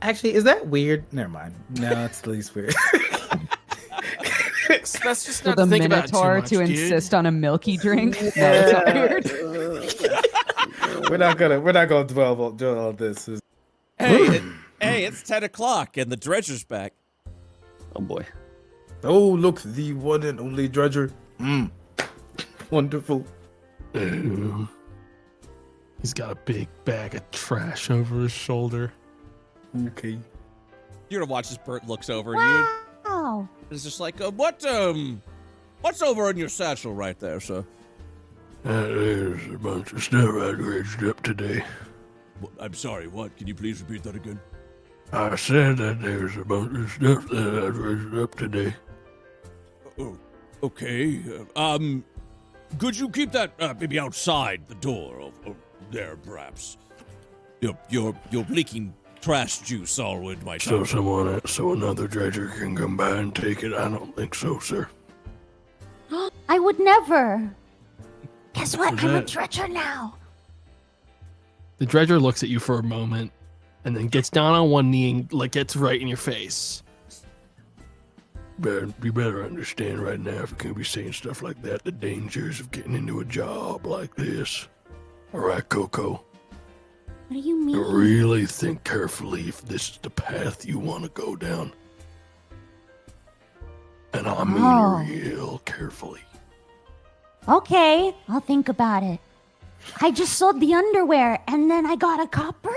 Actually, is that weird? Never mind. No, it's the least weird. That's just For not the to think about too Minotaur much, to dude. insist on a milky drink. No, it's not weird. We're not gonna dwell on this. Hey, it's 10 o'clock and the dredger's back. Oh boy. Oh, look, the one and only Dredger. Wonderful. He's got a big bag of trash over his shoulder. Okay. You're gonna watch as Bert looks over at you. Wow. It's just like, what's over in your satchel right there, sir? There's a bunch of stuff I dredged up today. I'm sorry, what? Can you please repeat that again? I said that there's a bunch of stuff that I dredged up today. Oh, okay. Could you keep that maybe outside the door of there, perhaps? You're leaking trash juice all into my So town. so another dredger can come by and take it? I don't think so, sir. I would never. Guess what? What's I'm a that? dredger now. The dredger looks at you for a moment and then gets down on one knee and gets right in your face. You better understand right now, if you're going to be saying stuff like that, the dangers of getting into a job like this. All right, Coco. What do you mean? Really think carefully if this is the path you want to go down. And I mean real carefully. Okay, I'll think about it. I just sold the underwear, and then I got a copper,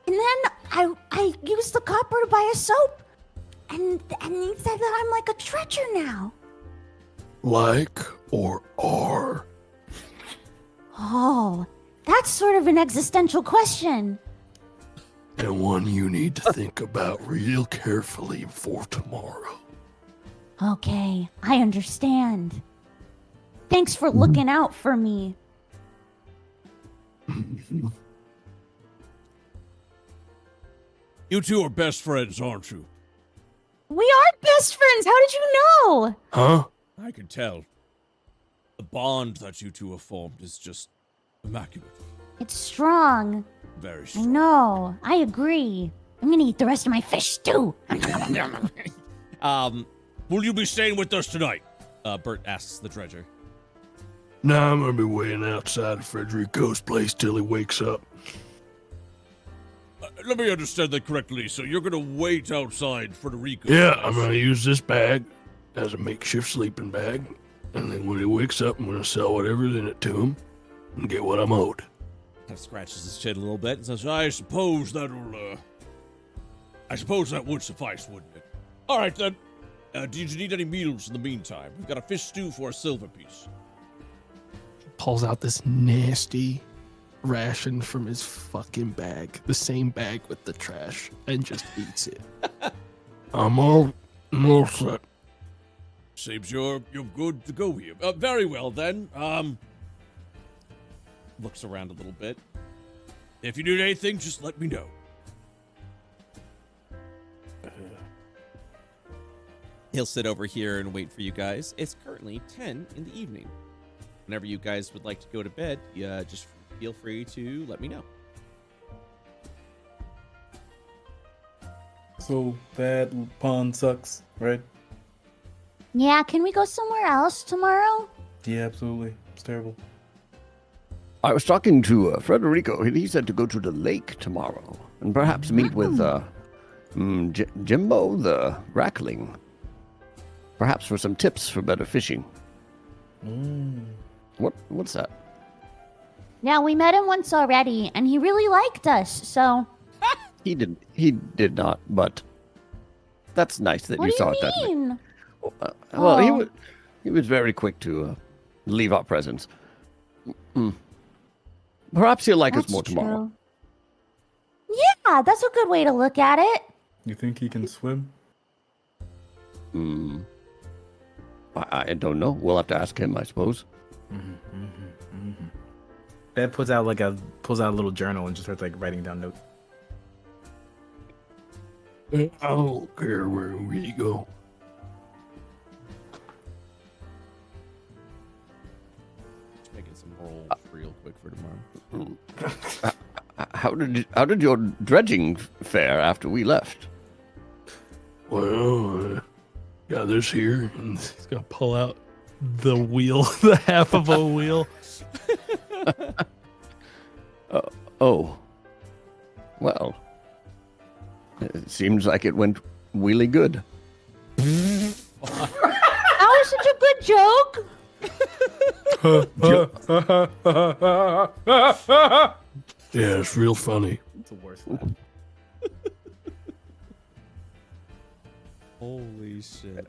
and then I used the copper to buy a soap, and he said that I'm like a dredger now. Like or are? Oh, that's sort of an existential question. And one you need to think about real carefully for tomorrow. Okay, I understand. Thanks for looking out for me. You two are best friends, aren't you? We are best friends. How did you know? Huh? I can tell. The bond that you two have formed is just immaculate. It's strong. Very I strong. know. I agree. I'm gonna eat the rest of my fish stew. Will you be staying with us tonight? Bert asks the dredger. Now I'm gonna be waiting outside of Frederico's place till he wakes up. Let me understand that correctly. So you're gonna wait outside Federico's Yeah, house? I'm gonna use this bag as a makeshift sleeping bag, and then when he wakes up, I'm gonna sell whatever's in it to him and get what I'm owed. Kind of scratches his chin a little bit and says, I suppose that'll I suppose that would suffice, wouldn't it? All right, then. Do you need any meals in the meantime? We've got a fish stew for a silver piece. Pulls out this nasty ration from his fucking bag, the same bag with the trash, and just eats it. I'm all set. Seems you're good to go here. Very well, then. Looks around a little bit. If you need anything, just let me know. He'll sit over here and wait for you guys. It's currently 10 in the evening. Whenever you guys would like to go to bed, just feel free to let me know. So that pond sucks, right? Yeah, can we go somewhere else tomorrow? Yeah, absolutely. It's terrible. I was talking to Frederico. He said to go to the lake tomorrow and perhaps meet with Jimbo the Rackling. Perhaps for some tips for better fishing. What's that? Yeah, we met him once already, and he really liked us, so... He did not, but that's nice that you saw it that way. What do you mean? Well, he was very quick to leave our presents. Perhaps he'll like us more tomorrow. Yeah, that's a good way to look at it. You think he can swim? I don't know. We'll have to ask him, I suppose. Bev pulls out a little journal and just starts like writing down notes. I don't care where we go. Just making some rolls real quick for tomorrow. How did your dredging fare after we left? Well, got this here. And He's gonna pull out the wheel, the half of a wheel. Oh. Well. It seems like it went really good. That was such a good joke. yeah, it's real funny. It's the worst. Holy shit.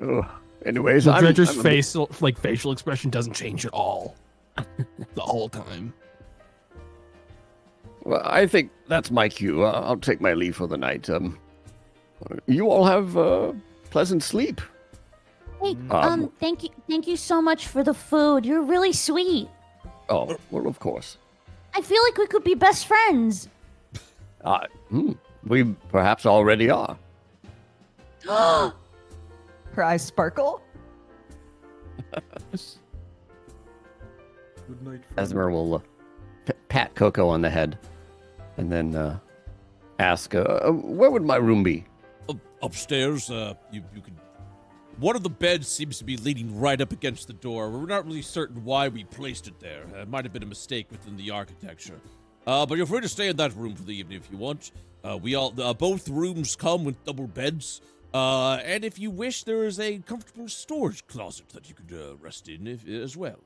Anyways, The I'm Dredger's a bit- facial expression doesn't change at all. The whole time. Well, I think that's my cue. I'll take my leave for the night. You all have pleasant sleep. Hey, thank you so much for the food. You're really sweet. Oh, well, of course. I feel like we could be best friends. We perhaps already are. Her eyes sparkle. Good night. Esmer will pat Coco on the head and then ask, where would my room be? Upstairs, you could... One of the beds seems to be leaning right up against the door. We're not really certain why we placed it there. It might have been a mistake within the architecture. But you're free to stay in that room for the evening if you want. Both rooms come with double beds. And if you wish, there is a comfortable storage closet that you could rest in as well.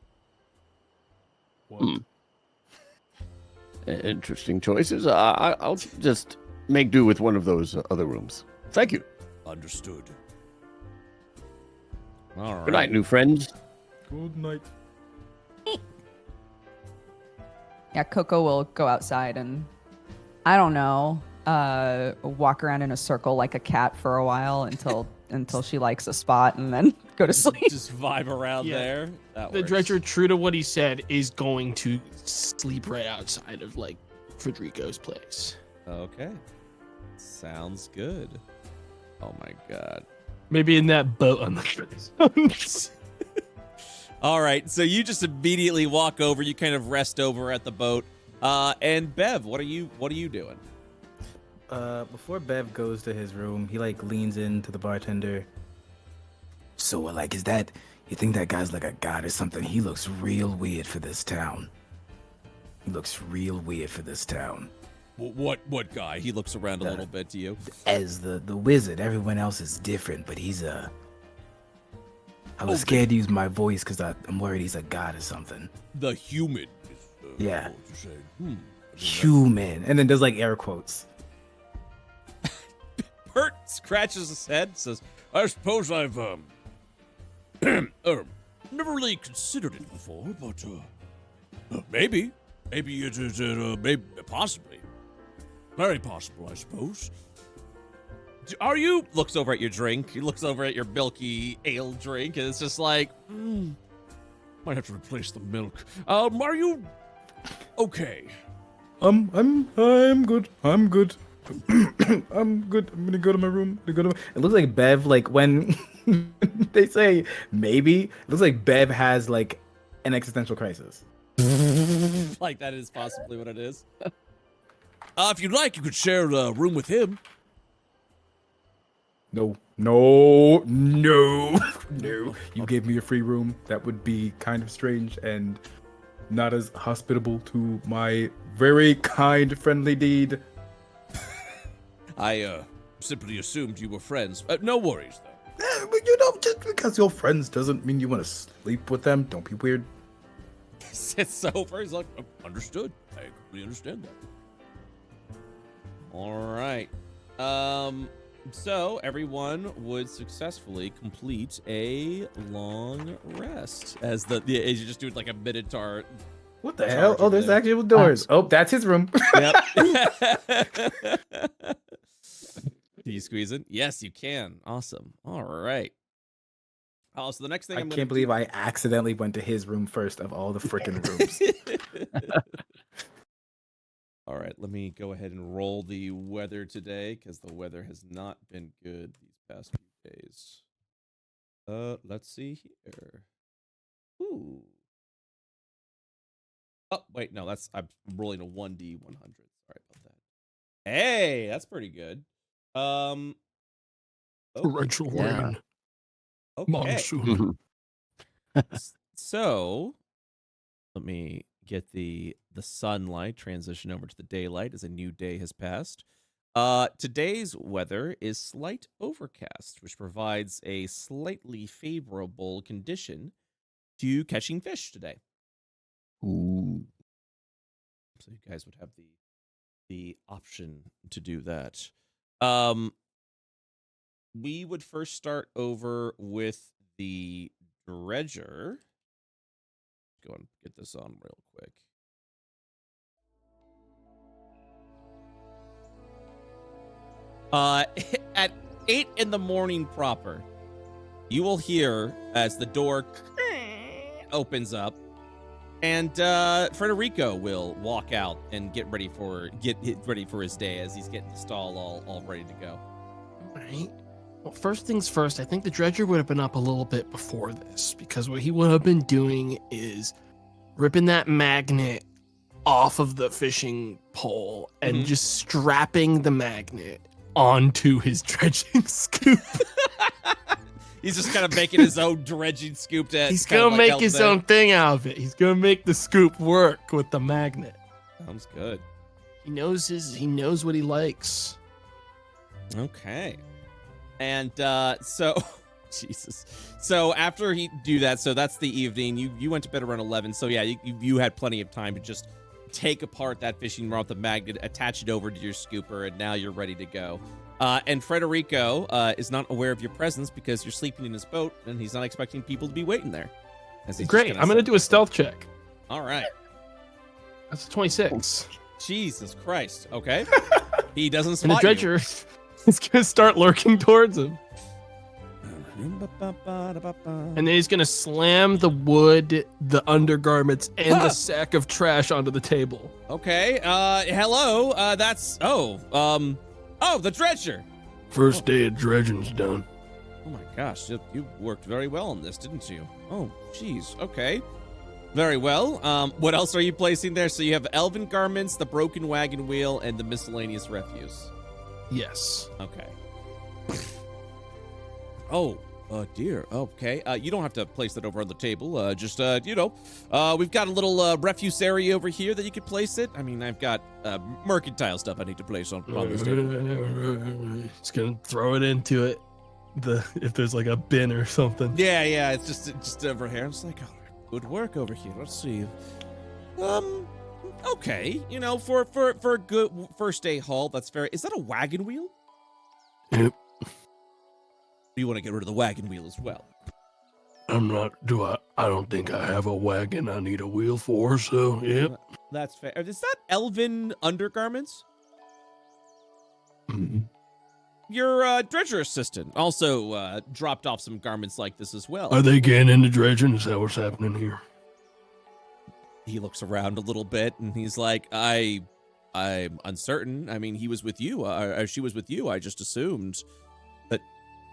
Interesting choices. I'll just make do with one of those other rooms. Thank you. Understood. All right. Good night, new friends. Good night. Yeah, Coco will go outside and, I don't know, walk around in a circle like a cat for a while until she likes a spot and then go to sleep. Just vibe around there. That The works. Dredger, true to what he said, is going to sleep right outside of like Federico's place. Okay. Sounds good. Oh my god. Maybe in that boat on the All right, so you just immediately walk over. You kind of rest over at the boat. And Bev, what are you doing? Before Bev goes to his room, he like leans into the bartender. So like, you think that guy's like a god or something? He looks real weird for this town. What guy? He looks around a little bit to you. As the wizard, everyone else is different, but he's a... I was scared to use my voice because I'm worried he's a god or something. The human. Yeah. What you're saying. Human. And then there's like air quotes. Bert scratches his head and says, I suppose I've, never really considered it before, but, maybe. Maybe it is, maybe, possibly. Very possible, I suppose. Are you... Looks over at your drink. He looks over at your milky ale drink, and it's just like, might have to replace the milk. Are you... Okay. I'm good. I'm good. I'm good. I'm gonna go to my room. It looks like Bev, like when they say maybe, it looks like Bev has like an existential crisis. Like that is possibly what it is. If you'd like, you could share a room with him. No. You gave me a free room. That would be kind of strange and not as hospitable to my very kind, friendly deed. I, simply assumed you were friends. No worries, though. But you know, just because you're friends doesn't mean you want to sleep with them. Don't be weird. Sits over. He's like, Understood. I completely understand that. all right. So everyone would successfully complete a long rest as as you just do it like a Minotaur. What the hell? Oh, there's actual doors. Oh, that's his room. Yep. Can you squeeze it? Yes, you can. Awesome. All right. Oh, so the next thing I can't believe I accidentally went to his room first of all the freaking rooms. All right, let me go ahead and roll the weather today because the weather has not been good these past few days. Let's see here. Ooh. Oh, wait, no, I'm rolling a 1D 100. Sorry about that. Hey, that's pretty good. Torrential rain. Okay. Monsoon. So, let me get the sunlight transition over to the daylight as a new day has passed. Today's weather is slight overcast, which provides a slightly favorable condition to catching fish today. Ooh. So you guys would have the option to do that. We would first start over with the dredger. Go and get this on real quick. At 8 in the morning proper, you will hear as the door opens up, and Frederico will walk out and get ready for his day as he's getting the stall all ready to go. All right. Well, first things first, I think the dredger would have been up a little bit before this, because what he would have been doing is ripping that magnet off of the fishing pole and just strapping the magnet onto his dredging scoop. He's just kind of making his own dredging scoop. He's gonna make his own thing out of it. He's gonna make the scoop work with the magnet. Sounds good. He knows what he likes. Okay. And so Jesus. So after he do that, so that's the evening. You went to bed around 11. So yeah, you had plenty of time to just take apart that fishing rod with the magnet, attach it over to your scooper, and now you're ready to go. And Frederico is not aware of your presence because you're sleeping in his boat, and he's not expecting people to be waiting there. Great. I'm gonna do a stealth check. All right. That's a 26. Jesus Christ. Okay. He doesn't spot and the dredger is gonna start lurking towards him. And then he's gonna slam the wood, the undergarments, and the sack of trash onto the table. Okay. Hello. That's the dredger. First day of dredging's done. Oh my gosh, you worked very well on this, didn't you? Oh, jeez. Okay. Very well. What else are you placing there? So you have elven garments, the broken wagon wheel, and the miscellaneous refuse. Yes. Okay. Oh, dear. Okay. You don't have to place that over on the table. Just, we've got a little refuse area over here that you could place it. I mean, I've got mercantile stuff I need to place on this table. Just gonna throw it into it. If there's like a bin or something. Yeah. It's just over here. I'm just like, oh, good work over here. Let's see. Okay. For a good first day haul, that's fair. Is that a wagon wheel? Yep. You want to get rid of the wagon wheel as well. I'm not. I don't think I have a wagon I need a wheel for, so, yep. That's fair. Is that elven undergarments? Mhm. Your dredger assistant also dropped off some garments like this as well. Are they getting into dredging? Is that what's happening here? He looks around a little bit and he's like, I'm uncertain. I mean, he was with you. She was with you. I just assumed that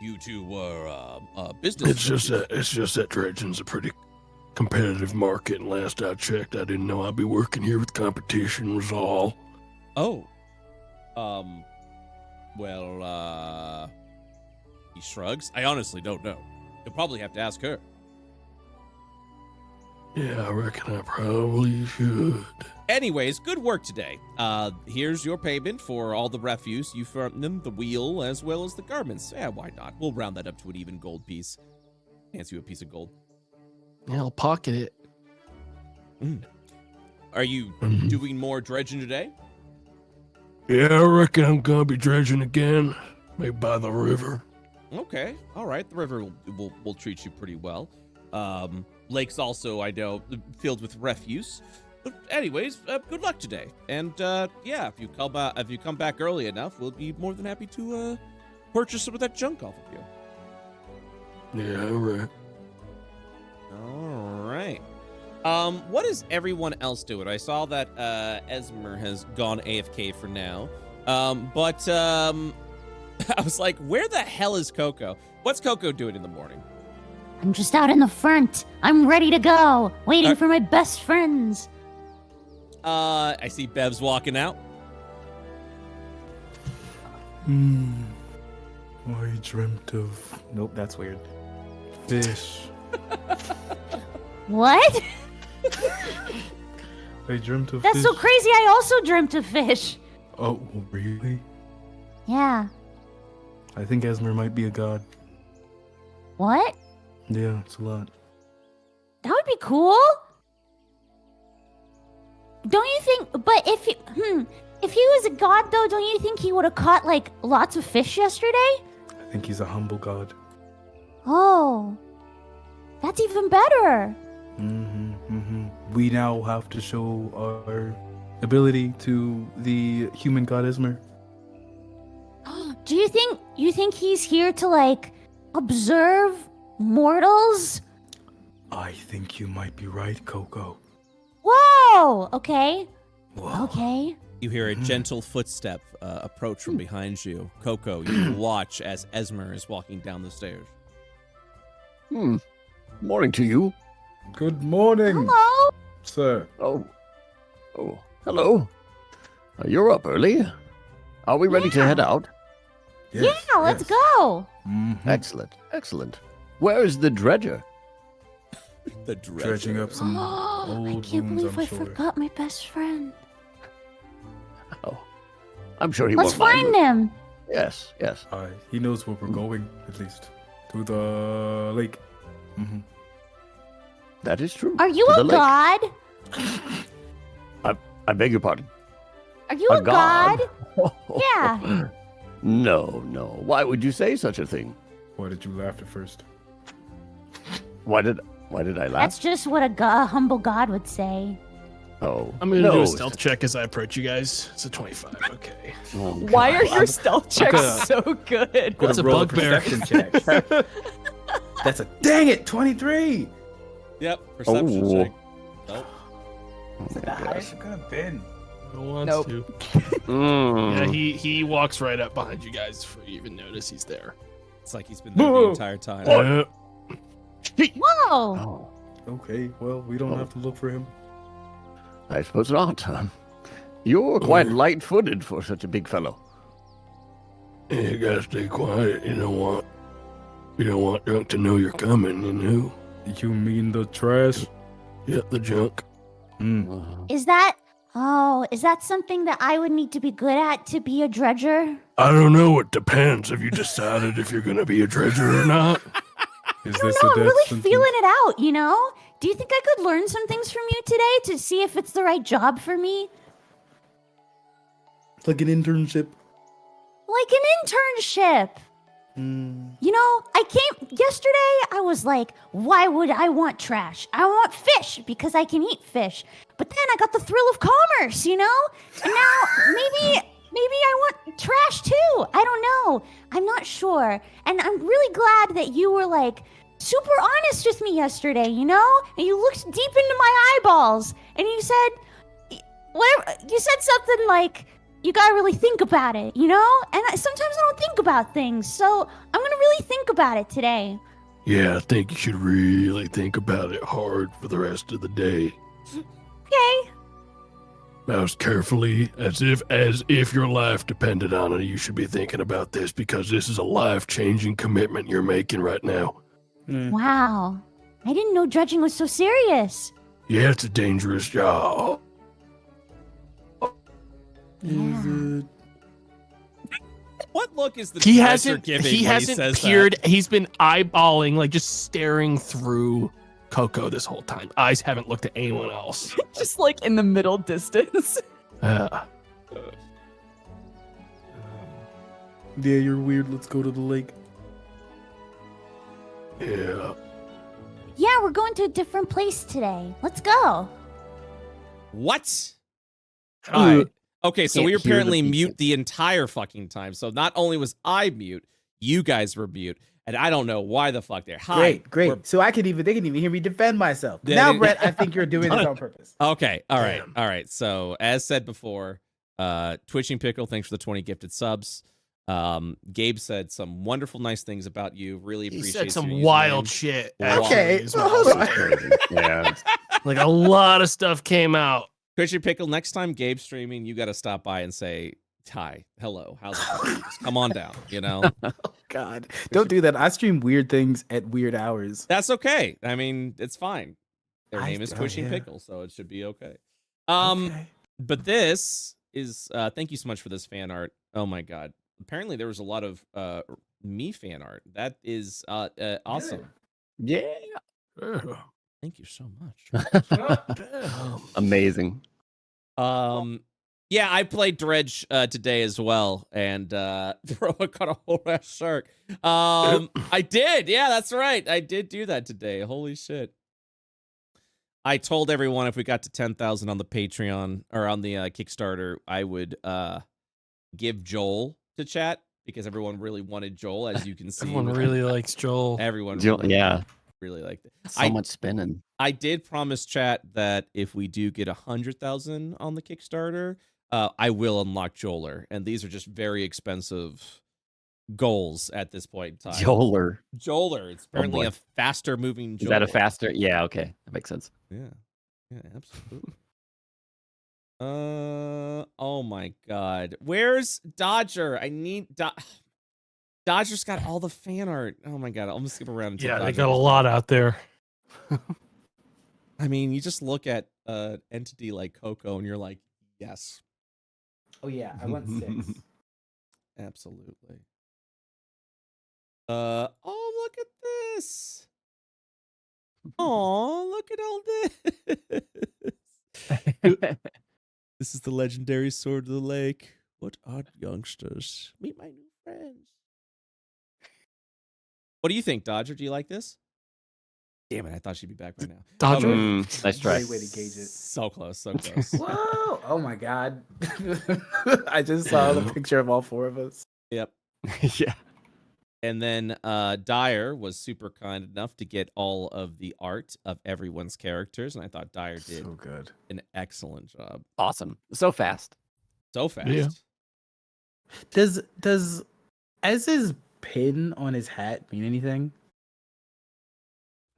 you two were business. It's just that dredging's a pretty competitive market, and last I checked, I didn't know I'd be working here with competition was all. Oh. Well, he shrugs. I honestly don't know. You'll probably have to ask her. Yeah, I reckon I probably should. Anyways, good work today. Here's your payment for all the refuse. You found them, the wheel, as well as the garments. Yeah, why not? We'll round that up to an even gold piece. Hands you a piece of gold. Yeah, I'll pocket it. Are you doing more dredging today? Yeah, I reckon I'm gonna be dredging again. Maybe by the river. Okay, all right. The river will treat you pretty well. Lake's also, I know, filled with refuse. But anyways, good luck today. And yeah, if you come back early enough, we'll be more than happy to purchase some of that junk off of you. Yeah, all right. All right. What is everyone else doing? I saw that Esmer has gone AFK for now. But I was like, where the hell is Coco? What's Coco doing in the morning? I'm just out in the front. I'm ready to go, waiting for my best friends. I see Bev's walking out. I dreamt of Nope, that's weird. fish. What? I dreamt of That's fish. so crazy. I also dreamt of fish. Oh, really? Yeah. I think Esmer might be a god. What? Yeah, it's a lot. That would be cool. Don't you think? But if he was a god, though, don't you think he would have caught like lots of fish yesterday? I think he's a humble god. Oh, that's even better. We now have to show our ability to the human god Esmer. Do you think he's here to like observe mortals? I think you might be right, Coco. Whoa. Okay. Whoa. Okay. You hear a gentle footstep approach from behind you. Coco, you watch as Esmer is walking down the stairs. Morning to you. Good morning, Hello. sir. Oh, hello. You're up early. Are we ready to head out? Yes, Yeah. Let's yes. go. Excellent. Where is the dredger? The dredger. Dredging up some I old can't wounds, believe I'm I sure. forgot my best friend. Oh, I'm sure he Let's won't mind. find him. Yes. He knows where we're going, at least. To the lake. That is true. Are you To a the lake. god? I beg your pardon. Are you a god? Yeah. No. Why would you say such a thing? Why did you laugh at first? Why did I laugh? That's just what a humble god would say. Oh, I'm gonna no. do a stealth check as I approach you guys. It's a 25. Okay. Oh, Why are God. your stealth checks so good? What's a roll bugbear? perception check. That's a dang it, 23. Yep, perception Oh. check. Nope. The highest it could have been. Who wants Nope. to? Mm. Yeah, he walks right up behind you guys before you even notice he's there. It's like he's been there the Whoa. entire time. Yeah. Whoa. Oh, Okay, well, we don't have to look for him. I suppose not. You're quite light-footed for such a big fellow. You gotta stay quiet. You don't want junk to know you're coming, you know? You mean the trash? Yeah, the junk. Is that something that I would need to be good at to be a dredger? I don't know. It depends. Have you decided if you're gonna be a dredger or not? Is I this don't know, a I'm death really sentence? feeling it out, you know? Do you think I could learn some things from you today to see if it's the right job for me? Like an internship? Like like an internship. You know, I came yesterday, I was like, why would I want trash? I want fish because I can eat fish. But then I got the thrill of commerce, you know? And now maybe I want trash too. I don't know. I'm not sure. And I'm really glad that you were like super honest with me yesterday, you know? And you looked deep into my eyeballs and you said, you said something like, you gotta really think about it, you know? And sometimes I don't think about things, so I'm gonna really think about it today. Yeah, I think you should really think about it hard for the rest of the day. Okay. Mouse carefully, as if your life depended on it. You should be thinking about this because this is a life-changing commitment you're making right now. Wow. I didn't know dredging was so serious. Yeah, it's a dangerous job. Yeah. What look is the He dredger hasn't. giving He when hasn't says peered. that? He's been eyeballing, like just staring through Coco this whole time. Eyes haven't looked at anyone else. Just like in the middle distance. Uh, Yeah, you're weird. Let's go to the lake. yeah. Yeah, we're going to a different place today. Let's go. What? All right. Okay, so Can't we were hear the apparently beacon. mute the entire fucking time. So not only was I mute, you guys were mute, and I don't know why the fuck they're hi. Great. we're- So they can even hear me defend myself. Yeah, Now, they- Brett, I think you're doing this on purpose. Okay, all right, Damn. all right. So as said before, Twitching Pickle, thanks for the 20 gifted subs. Gabe said some wonderful, nice things about you. Really He appreciate said some your wild username. shit. Wow. Okay, actually, is so what hold I'll on. say. Yeah. Like a lot of stuff came out. Twitching Pickle, next time Gabe's streaming, you got to stop by and say hi, hello, how's it going? Just come on down, you know? God, don't do that. I stream weird things at weird hours. That's okay. I mean, it's fine. Their name is Twitching yeah. Pickle, so it should be okay. Okay. But this is thank you so much for this fan art. Oh my god. Apparently there was a lot of me fan art. That is awesome. Yeah. Yeah. Thank you so much. Damn. Amazing. Yeah, I played Dredge today as well, and bro, I caught a whole ass shark. I did. Yeah, that's right. I did do that today. Holy shit. I told everyone if we got to 10,000 on the Patreon or on the Kickstarter, I would give Joel to chat because everyone really wanted Joel, as you can see. Everyone really likes Joel. Everyone Yeah. really liked it. So much spinning. I did promise chat that if we do get 100,000 on the Kickstarter, I will unlock Joeler, and these are just very expensive goals at this point in time. Joeler, it's apparently boy. a faster moving. Is that a Joeler. faster? Yeah. Okay. That makes sense. Yeah, absolutely. Oh my god, where's Dodger? I need Dodger's got all the fan art. Oh my god, I'm gonna skip around. Until Yeah, they Dodger got a gets lot out there. I mean, you just look at an entity like Coco, and you're like, yes, Oh yeah, I want 6. absolutely. Oh, look at this. Oh, look at all this. This is the legendary sword of the lake. What odd youngsters. Meet my new friends. What do you think, Dodger? Do you like this? Damn it, I thought she'd be back by now. Dodger? Nice try. Great way to gauge it. So close, so close. Whoa! Oh my God! I just saw the picture of all 4 of us. Yep. Yeah. And then Dyer was super kind enough to get all of the art of everyone's characters, and I thought Dyer did So good. an excellent job. Awesome. So fast. So fast. Yeah. Does Ez's pin on his hat mean anything?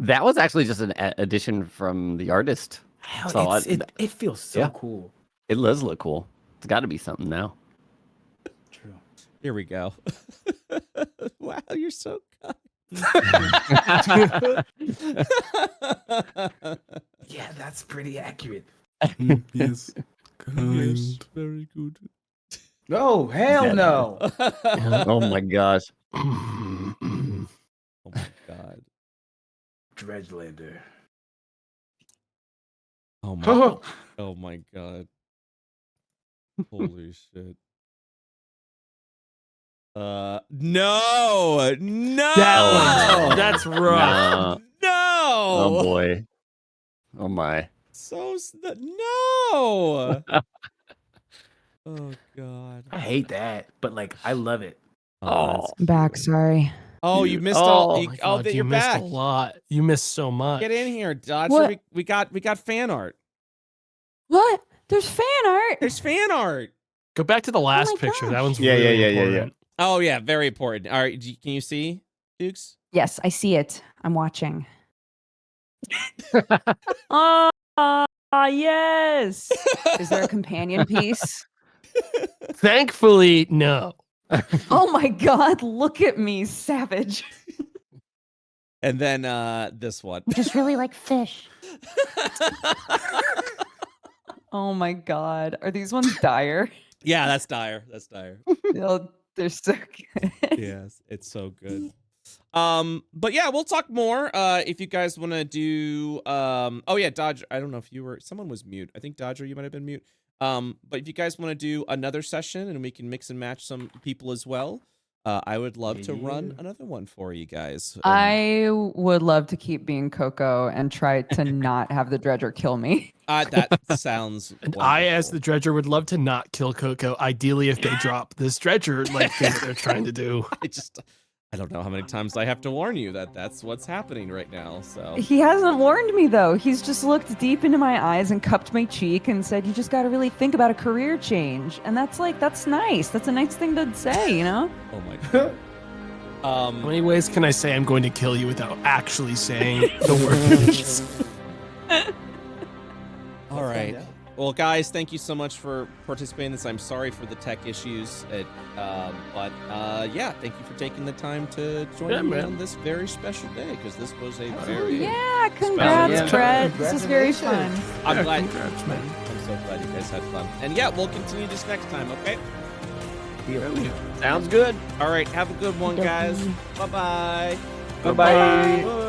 That was actually just an addition from the artist. Hell, So it feels so yeah. cool. It does look cool. It's got to be something now. True. Here we go. Wow, you're so kind. Yeah, that's pretty accurate. Yes. Kind. Yes, very good. Oh hell Yeah. no! Oh my gosh. Oh my god. Dredgelander. Oh my. Oh my god. Holy shit. No. That's rough. No. Oh boy. Oh my. No. Oh God. I hate that, but like I love it. Oh. I'm back. Sorry. Oh, you Dude. missed Oh all. Oh my God, You're you missed back. a lot. You missed so much. Get in here, Dodger. What? We got fan art. What? There's fan art. There's fan art. Go back to the last my picture. That gosh. one's Yeah, really yeah. important. Oh yeah, very important. All right, can you see, Dukes? Yes, I see it. I'm watching. Oh, yes. Is there a companion piece? Thankfully, no. Oh my God! Look at me, savage. And then this one. I just really like fish. Oh my God! Are these ones dire? Yeah, that's dire. That's dire. Oh, they're so good. Yes, it's so good. But yeah, we'll talk more. If you guys want to do, oh yeah, Dodger. I don't know if someone was mute. I think Dodger, you might have been mute. But if you guys want to do another session and we can mix and match some people as well, I would love to run another one for you guys. I would love to keep being Coco and try to not have the Dredger kill me. That sounds. And I, as the Dredger, would love to not kill Coco. Ideally, if they drop this Dredger like thing that they're trying to do. I don't know how many times I have to warn you that that's what's happening right now. So He hasn't warned me though. He's just looked deep into my eyes and cupped my cheek and said, "You just got to really think about a career change." And that's nice. That's a nice thing to say, you know? Oh my God. How many ways can I say I'm going to kill you without actually saying the words? All right. Well, guys, thank you so much for participating in this. I'm sorry for the tech issues, but yeah, thank you for taking the time to join me on this very special day, because this was a very Yeah, congrats, Yeah. Brett. This is very fun. I'm glad. Congrats, man. I'm so glad you guys had fun. And yeah, we'll continue this next time. Okay. Sounds good. All right. Have a good one, guys. Bye-bye. Bye-bye. Bye.